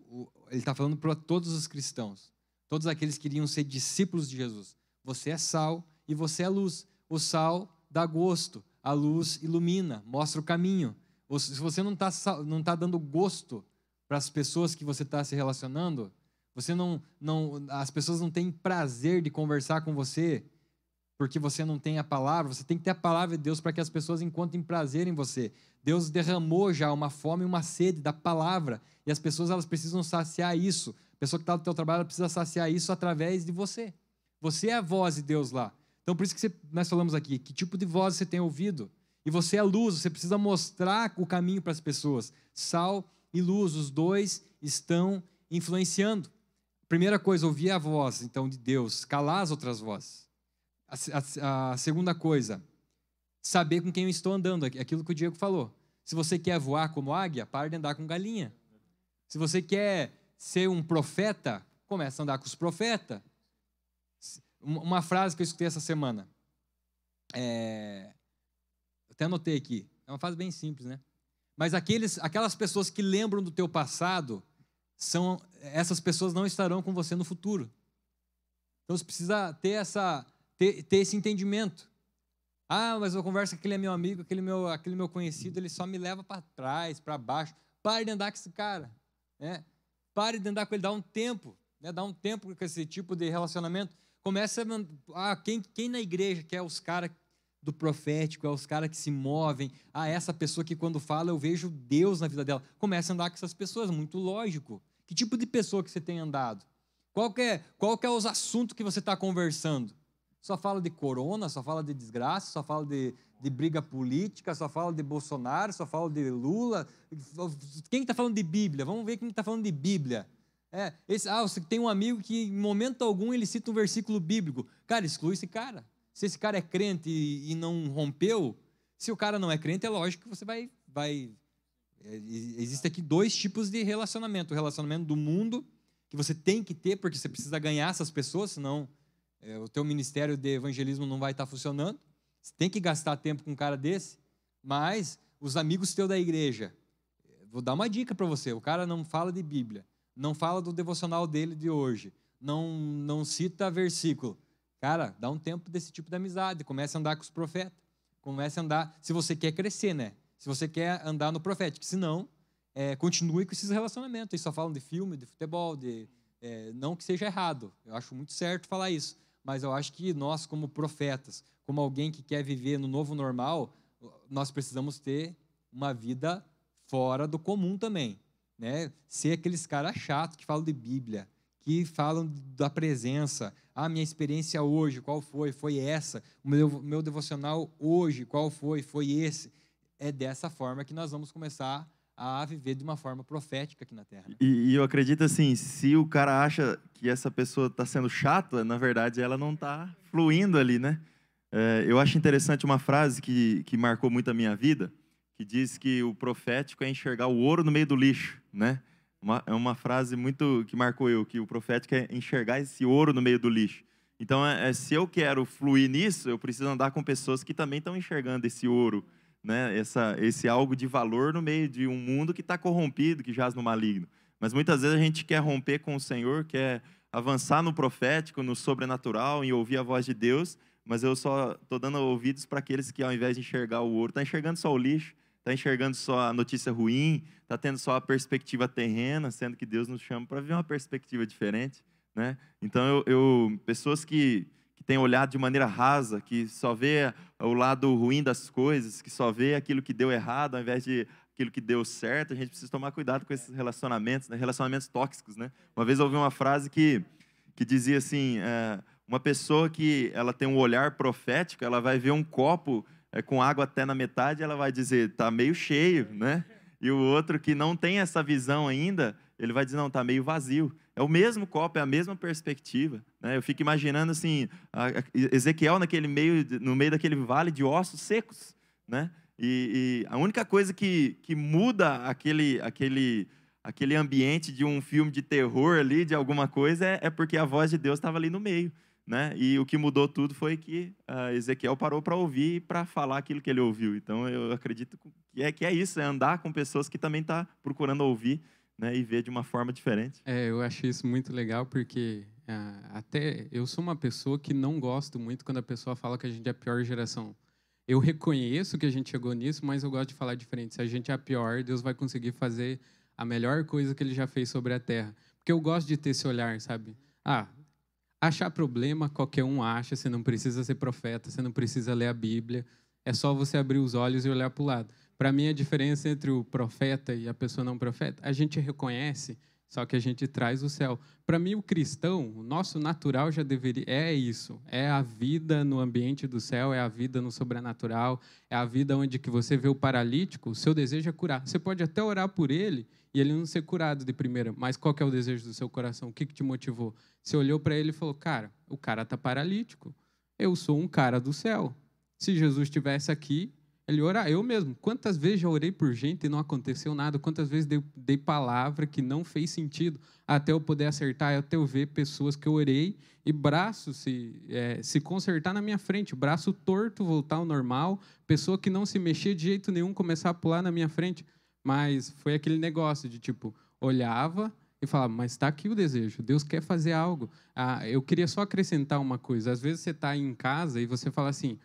Speaker 1: ele está falando para todos os cristãos. Todos aqueles que iriam ser discípulos de Jesus. Você é sal e você é luz. O sal dá gosto, a luz ilumina, mostra o caminho. Se você não tá dando gosto para as pessoas que você está se relacionando, as pessoas não têm prazer de conversar com você, porque você não tem a palavra. Você tem que ter a palavra de Deus para que as pessoas encontrem prazer em você. Deus derramou já uma fome e uma sede da palavra, e as pessoas elas precisam saciar isso. A pessoa que está no teu trabalho ela precisa saciar isso através de você. Você é a voz de Deus lá. Então, por isso que nós falamos aqui, que tipo de voz você tem ouvido? E você é luz, você precisa mostrar o caminho para as pessoas. Sal e luz, os dois estão influenciando. Primeira coisa, ouvir a voz, então, de Deus, calar as outras vozes. A segunda coisa, saber com quem eu estou andando, aquilo que o Diego falou. Se você quer voar como águia, pare de andar com galinha. Se você quer ser um profeta, comece a andar com os profetas. Uma frase que eu escutei essa semana, até anotei aqui, é uma frase bem simples, né? Mas aquelas pessoas que lembram do teu passado, essas pessoas não estarão com você no futuro. Então você precisa ter esse entendimento. Mas eu converso com aquele meu amigo, aquele meu conhecido, ele só me leva para trás, para baixo. Pare de andar com esse cara. Né? Pare de andar com ele, dá um tempo. Né? Dá um tempo com esse tipo de relacionamento. Começa quem na igreja que é os caras do profético, é os caras que se movem. Essa pessoa que quando fala eu vejo Deus na vida dela. Começa a andar com essas pessoas, muito lógico. Que tipo de pessoa que você tem andado? Qual que é os assuntos que você está conversando? Só fala de corona, só fala de desgraça, só fala de briga política, só fala de Bolsonaro, só fala de Lula. Quem está falando de Bíblia? Vamos ver quem está falando de Bíblia. Você tem um amigo que em momento algum ele cita um versículo bíblico. Cara, exclui esse cara. Se esse cara é crente e não rompeu, se o cara não é crente, é lógico que você vai... Existem aqui dois tipos de relacionamento. O relacionamento do mundo, que você tem que ter, porque você precisa ganhar essas pessoas, senão o teu ministério de evangelismo não vai estar funcionando. Você tem que gastar tempo com um cara desse. Mas os amigos teus da igreja, vou dar uma dica para você, o cara não fala de Bíblia, não fala do devocional dele de hoje, não cita versículo. Cara, dá um tempo desse tipo de amizade, comece a andar com os profetas, comece a andar, se você quer crescer, né? Se você quer andar no profético, se não, continue com esses relacionamentos. Eles só falam de filme, de futebol, não que seja errado, eu acho muito certo falar isso, mas eu acho que nós, como profetas, como alguém que quer viver no novo normal, nós precisamos ter uma vida fora do comum também. Né? Ser aqueles caras chatos que falam de Bíblia, que falam da presença. Minha experiência hoje, qual foi? Foi essa. O meu devocional hoje, qual foi? Foi esse. É dessa forma que nós vamos começar a viver de uma forma profética aqui na Terra.
Speaker 4: E eu acredito assim, se o cara acha que essa pessoa está sendo chata, na verdade ela não está fluindo ali, né? Eu acho interessante uma frase que marcou muito a minha vida, que diz que o profético é enxergar o ouro no meio do lixo, né? É uma frase muito que marcou eu, que o profético é enxergar esse ouro no meio do lixo. Então, se eu quero fluir nisso, eu preciso andar com pessoas que também estão enxergando esse ouro, né? Esse algo de valor no meio de um mundo que está corrompido, que jaz no maligno. Mas muitas vezes a gente quer romper com o Senhor, quer avançar no profético, no sobrenatural, em ouvir a voz de Deus, mas eu só estou dando ouvidos para aqueles que, ao invés de enxergar o ouro, estão enxergando só o lixo, está enxergando só a notícia ruim, está tendo só a perspectiva terrena, sendo que Deus nos chama para ver uma perspectiva diferente, né? Então, pessoas que têm olhado de maneira rasa, que só vê o lado ruim das coisas, que só vê aquilo que deu errado, ao invés de aquilo que deu certo, a gente precisa tomar cuidado com esses relacionamentos, né? Relacionamentos tóxicos, né? Uma vez eu ouvi uma frase que dizia assim, uma pessoa que ela tem um olhar profético, ela vai ver um copo com água até na metade, ela vai dizer, tá meio cheio, né? E o outro que não tem essa visão ainda, ele vai dizer, não, tá meio vazio. É o mesmo copo, é a mesma perspectiva, né? Eu fico imaginando assim, Ezequiel no meio daquele vale de ossos secos, né? E a única coisa que muda aquele ambiente de um filme de terror ali, de alguma coisa, é porque a voz de Deus estava ali no meio, né? E o que mudou tudo foi que Ezequiel parou para ouvir e para falar aquilo que ele ouviu. Então, eu acredito que é isso, é andar com pessoas que também estão procurando ouvir, né, e ver de uma forma diferente.
Speaker 3: Eu acho isso muito legal, porque até eu sou uma pessoa que não gosto muito quando a pessoa fala que a gente é a pior geração. Eu reconheço que a gente chegou nisso, mas eu gosto de falar diferente. Se a gente é a pior, Deus vai conseguir fazer a melhor coisa que Ele já fez sobre a terra. Porque eu gosto de ter esse olhar, sabe? Achar problema, qualquer um acha. Você não precisa ser profeta, você não precisa ler a Bíblia. É só você abrir os olhos e olhar para o lado. Para mim, a diferença entre o profeta e a pessoa não profeta, a gente reconhece, só que a gente traz o céu. Para mim, o cristão, o nosso natural já deveria... É isso. É a vida no ambiente do céu, é a vida no sobrenatural, é a vida onde que você vê o paralítico, o seu desejo é curar. Você pode até orar por ele e ele não ser curado de primeira, mas qual que é o desejo do seu coração? O que te motivou? Você olhou para ele e falou, cara, o cara está paralítico. Eu sou um cara do céu. Se Jesus estivesse aqui, ele orar. Eu mesmo. Quantas vezes já orei por gente e não aconteceu nada? Quantas vezes dei palavra que não fez sentido até eu poder acertar, até eu ver pessoas que eu orei e braço se consertar na minha frente, braço torto voltar ao normal, pessoa que não se mexia de jeito nenhum começar a pular na minha frente. Mas foi aquele negócio de tipo, olhava e falava, mas está aqui o desejo, Deus quer fazer algo. Eu queria só acrescentar uma coisa. Às vezes você está em casa e você fala assim,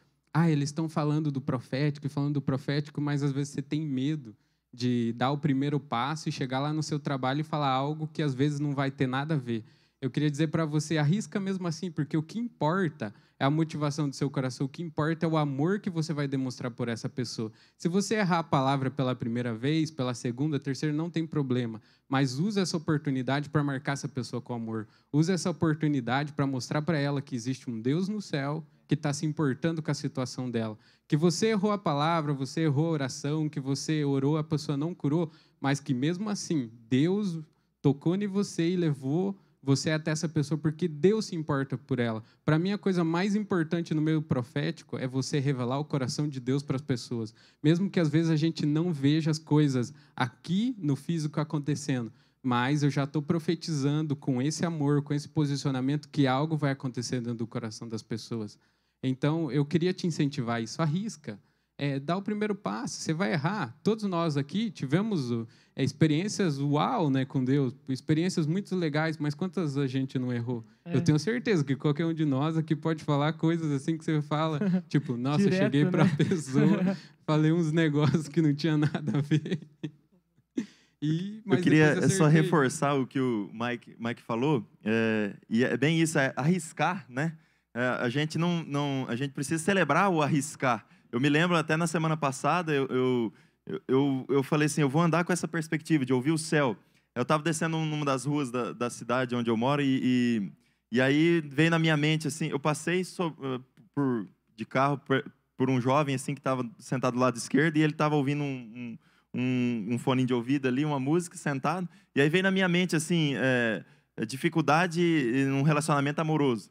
Speaker 3: eles estão falando do profético, mas às vezes você tem medo de dar o primeiro passo e chegar lá no seu trabalho e falar algo que às vezes não vai ter nada a ver. Eu queria dizer para você, arrisca mesmo assim, porque o que importa é a motivação do seu coração, o que importa é o amor que você vai demonstrar por essa pessoa. Se você errar a palavra pela primeira vez, pela segunda, terceira, não tem problema, mas use essa oportunidade para marcar essa pessoa com amor. Use essa oportunidade para mostrar para ela que existe um Deus no céu que está se importando com a situação dela. Que você errou a palavra, você errou a oração, que você orou, a pessoa não curou, mas que mesmo assim, Deus tocou em você e levou você até essa pessoa porque Deus se importa por ela. Para mim, a coisa mais importante no meio profético é você revelar o coração de Deus para as pessoas. Mesmo que às vezes a gente não veja as coisas aqui no físico acontecendo, mas eu já estou profetizando com esse amor, com esse posicionamento, que algo vai acontecer dentro do coração das pessoas. Então, eu queria te incentivar a isso. Arrisca. Dá o primeiro passo. Você vai errar. Todos nós aqui tivemos experiências uau, né, com Deus, experiências muito legais, mas quantas a gente não errou? Eu tenho certeza que qualquer um de nós aqui pode falar coisas assim que você fala, tipo, nossa, direto, eu cheguei para a pessoa, falei uns negócios que não tinha nada a ver.
Speaker 4: Eu queria só reforçar o que o Mike falou, e é bem isso, é arriscar, né? A gente a gente precisa celebrar o arriscar. Eu me lembro até na semana passada, eu falei assim, eu vou andar com essa perspectiva de ouvir o céu. Eu estava descendo numa das ruas da cidade onde eu moro e aí veio na minha mente assim, eu passei de carro por um jovem assim que estava sentado do lado esquerdo e ele estava ouvindo um fone de ouvido ali, uma música, sentado. E aí veio na minha mente assim, dificuldade num relacionamento amoroso.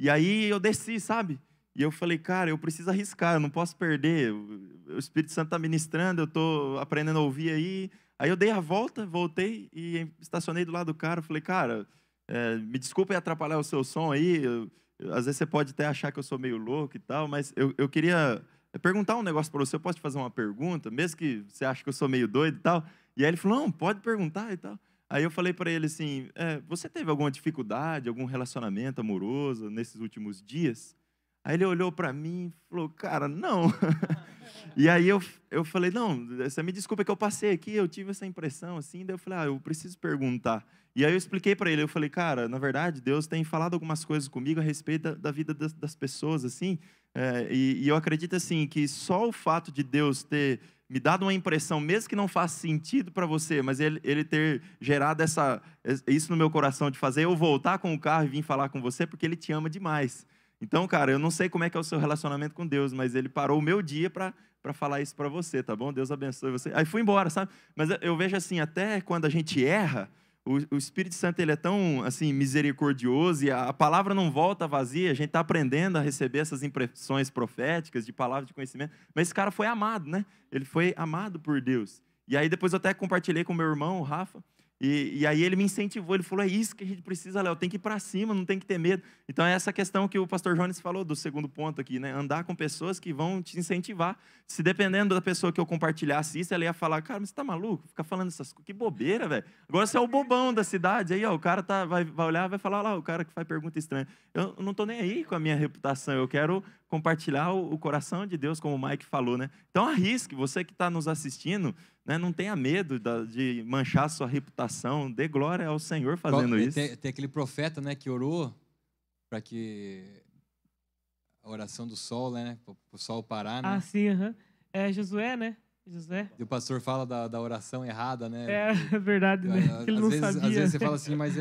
Speaker 4: E aí eu desci, sabe? E eu falei, cara, eu preciso arriscar, eu não posso perder. O Espírito Santo está ministrando, eu estou aprendendo a ouvir aí. Aí eu dei a volta, voltei e estacionei do lado do cara. Eu falei, cara, me desculpa atrapalhar o seu som aí. Às vezes você pode até achar que eu sou meio louco e tal, mas eu queria perguntar um negócio para você. Eu posso te fazer uma pergunta, mesmo que você ache que eu sou meio doido e tal? E aí ele falou, não, pode perguntar e tal. Aí eu falei para ele assim, você teve alguma dificuldade, algum relacionamento amoroso nesses últimos dias? Aí ele olhou para mim e falou, cara, não. E aí eu falei, não, você me desculpa que eu passei aqui, eu tive essa impressão assim, daí eu falei, eu preciso perguntar. E aí eu expliquei para ele, eu falei, cara, na verdade, Deus tem falado algumas coisas comigo a respeito da vida das pessoas, assim, e eu acredito, assim, que só o fato de Deus ter me dado uma impressão, mesmo que não faça sentido para você, mas ele ter gerado isso no meu coração, de fazer eu voltar com o carro e vir falar com você, porque Ele te ama demais. Então, cara, eu não sei como é que é o seu relacionamento com Deus, mas Ele parou o meu dia para falar isso para você, tá bom? Deus abençoe você. Aí fui embora, sabe? Mas eu vejo assim, até quando a gente erra, o Espírito Santo, ele é tão assim misericordioso, e a palavra não volta vazia. A gente está aprendendo a receber essas impressões proféticas de palavras de conhecimento. Mas esse cara foi amado, né? Ele foi amado por Deus. E aí depois eu até compartilhei com meu irmão, o Rafa, e aí ele me incentivou, ele falou, é isso que a gente precisa, Léo, tem que ir para cima, não tem que ter medo. Então é essa questão que o pastor Jones falou do segundo ponto aqui, né? Andar com pessoas que vão te incentivar. Se dependendo da pessoa que eu compartilhasse isso, ela ia falar, cara, mas você tá maluco? Ficar falando essas coisas, que bobeira, velho. Agora você é o bobão da cidade, aí ó, o cara vai olhar, vai falar lá, o cara que faz pergunta estranha. Eu não tô nem aí com a minha reputação, eu quero compartilhar o coração de Deus, como o Mike falou, né? Então arrisque, você que está nos assistindo, né, não tenha medo de manchar a sua reputação, dê glória ao Senhor fazendo isso.
Speaker 1: Tem aquele profeta, né, que orou para que a oração do sol, né, para o sol parar, né?
Speaker 2: Ah, sim, é Josué, né? Josué.
Speaker 1: E o pastor fala da oração errada, né?
Speaker 2: É verdade, né? Que ele não sabia.
Speaker 1: Às vezes você fala assim, mas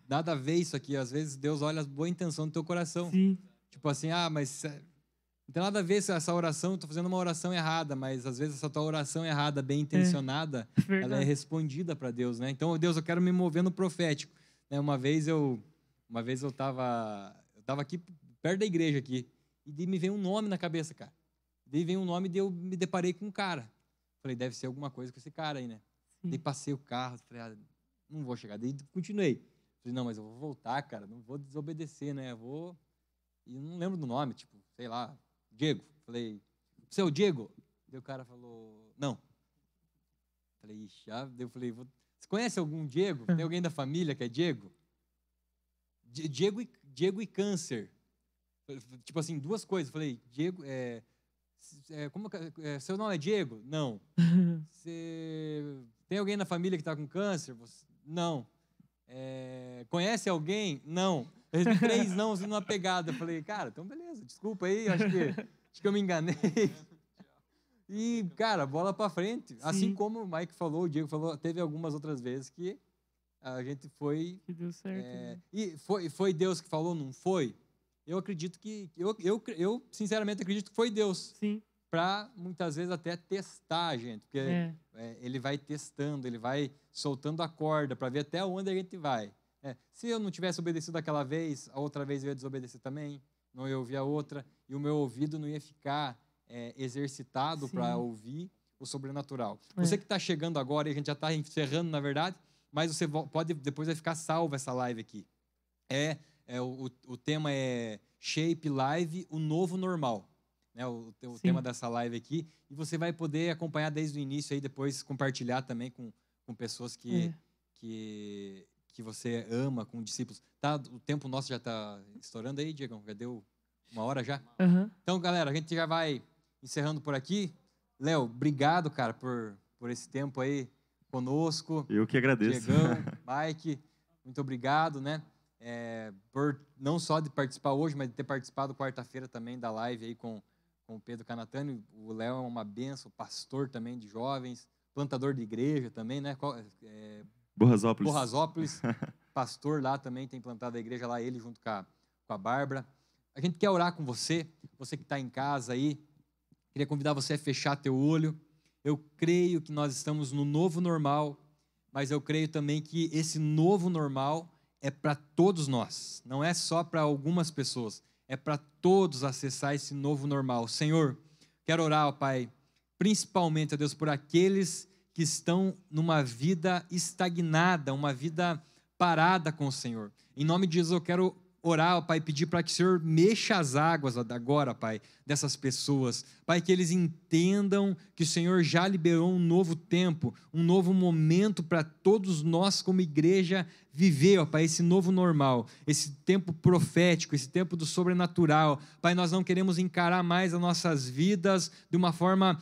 Speaker 1: nada a ver isso aqui. Às vezes Deus olha a boa intenção do teu coração.
Speaker 2: Sim.
Speaker 1: Tipo assim, mas não tem nada a ver essa oração, eu estou fazendo uma oração errada, mas às vezes essa tua oração errada, bem intencionada, ela é respondida para Deus, né? Então, Deus, eu quero me mover no profético. Uma vez eu estava aqui perto da igreja aqui, e me veio um nome na cabeça, cara. Daí veio um nome e eu me deparei com um cara. Falei, deve ser alguma coisa com esse cara aí, né? Daí passei o carro, falei, não vou chegar. Daí continuei. Falei, não, mas eu vou voltar, cara, não vou desobedecer, né? E eu não lembro do nome, tipo, sei lá, Diego. Falei, você é o Diego? Daí o cara falou, não. Falei, ixi, daí eu falei, você conhece algum Diego? Tem alguém da família que é Diego? Diego e câncer. Tipo assim, duas coisas. Falei, Diego, seu nome é Diego? Não. Tem alguém na família que está com câncer? Não. Conhece alguém? Não. Eu recebi 3 nãos numa pegada. Falei, cara, então beleza, desculpa aí, acho que eu me enganei. E, cara, bola pra frente. Sim. Assim como o Mike falou, o Diego falou, teve algumas outras vezes que a gente foi...
Speaker 2: Que deu certo. Né?
Speaker 1: E foi Deus que falou, não foi? Eu acredito que... Eu sinceramente acredito que foi Deus.
Speaker 2: Sim.
Speaker 1: Para, muitas vezes, até testar a gente. Porque ele vai testando, ele vai soltando a corda para ver até onde a gente vai. Se eu não tivesse obedecido aquela vez, a outra vez eu ia desobedecer também, não ia ouvir a outra, e o meu ouvido não ia ficar exercitado para ouvir o sobrenatural. Você que está chegando agora, e a gente já está encerrando, na verdade, mas você pode, depois vai ficar salvo essa live aqui. O tema é Shape Live, o novo normal. O tema dessa live aqui, e você vai poder acompanhar desde o início, aí depois compartilhar também com pessoas que você ama, com discípulos. O tempo nosso já está estourando aí, Diego? Já deu 1 hora já?
Speaker 2: Uhum.
Speaker 1: Então, galera, a gente já vai encerrando por aqui. Léo, obrigado, cara, por esse tempo aí conosco.
Speaker 4: Eu que agradeço.
Speaker 1: Diegão, Mike, muito obrigado, né? Por não só de participar hoje, mas de ter participado quarta-feira também da live aí com o Pedro Canatani. O Léo é uma benção, pastor também de jovens, plantador de igreja também, né? Borrazópolis, pastor lá também, tem plantado a igreja lá, ele junto com a Bárbara. A gente quer orar com você que está em casa aí, queria convidar você a fechar teu olho. Eu creio que nós estamos no novo normal, mas eu creio também que esse novo normal é para todos nós, não é só para algumas pessoas, é para todos acessar esse novo normal. Senhor, quero orar, ó Pai, principalmente, ó Deus, por aqueles que estão numa vida estagnada, uma vida parada com o Senhor. Em nome de Jesus, eu quero orar, ó Pai, pedir para que o Senhor mexa as águas agora, Pai, dessas pessoas. Pai, que eles entendam que o Senhor já liberou um novo tempo, um novo momento para todos nós como igreja viver, ó Pai, esse novo normal, esse tempo profético, esse tempo do sobrenatural. Pai, nós não queremos encarar mais as nossas vidas de uma forma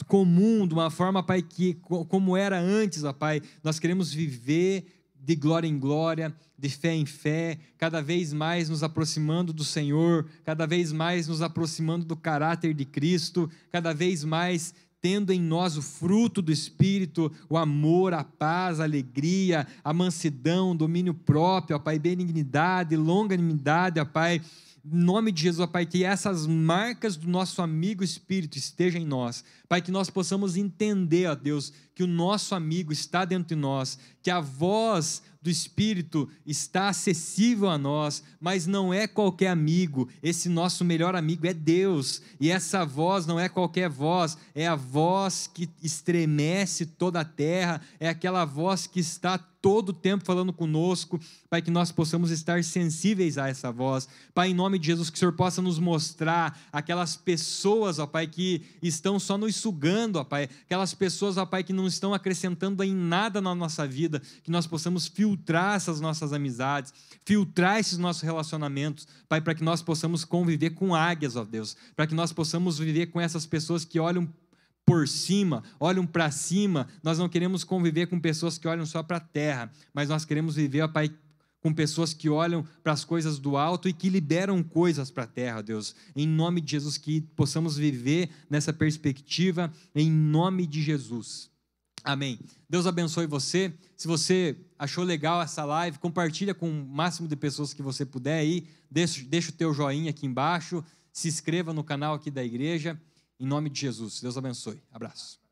Speaker 1: comum, de uma forma, Pai, que como era antes, ó Pai, nós queremos viver de glória em glória, de fé em fé, cada vez mais nos aproximando do Senhor, cada vez mais nos aproximando do caráter de Cristo, cada vez mais tendo em nós o fruto do Espírito, o amor, a paz, a alegria, a mansidão, o domínio próprio, ó Pai, benignidade, longanimidade, ó Pai, em nome de Jesus, ó Pai, que essas marcas do nosso amigo Espírito estejam em nós. Pai, que nós possamos entender, ó Deus, que o nosso amigo está dentro de nós, que a voz do Espírito está acessível a nós, mas não é qualquer amigo, esse nosso melhor amigo é Deus, e essa voz não é qualquer voz, é a voz que estremece toda a terra, é aquela voz que está todo o tempo falando conosco. Pai, que nós possamos estar sensíveis a essa voz. Pai, em nome de Jesus, que o Senhor possa nos mostrar aquelas pessoas, ó Pai, que estão só nos sugando, ó Pai, aquelas pessoas, ó Pai, que não estão acrescentando em nada na nossa vida, que nós possamos filtrar essas nossas amizades, filtrar esses nossos relacionamentos, Pai, para que nós possamos conviver com águias, ó Deus, para que nós possamos viver com essas pessoas que olham por cima, olham para cima. Nós não queremos conviver com pessoas que olham só para a terra, mas nós queremos viver, ó Pai, com pessoas que olham para as coisas do alto e que liberam coisas para a terra, Deus. Em nome de Jesus, que possamos viver nessa perspectiva, em nome de Jesus. Amém. Deus abençoe você. Se você achou legal essa live, compartilha com o máximo de pessoas que você puder aí. Deixa o teu joinha aqui embaixo. Se inscreva no canal aqui da igreja. Em nome de Jesus. Deus abençoe. Abraço.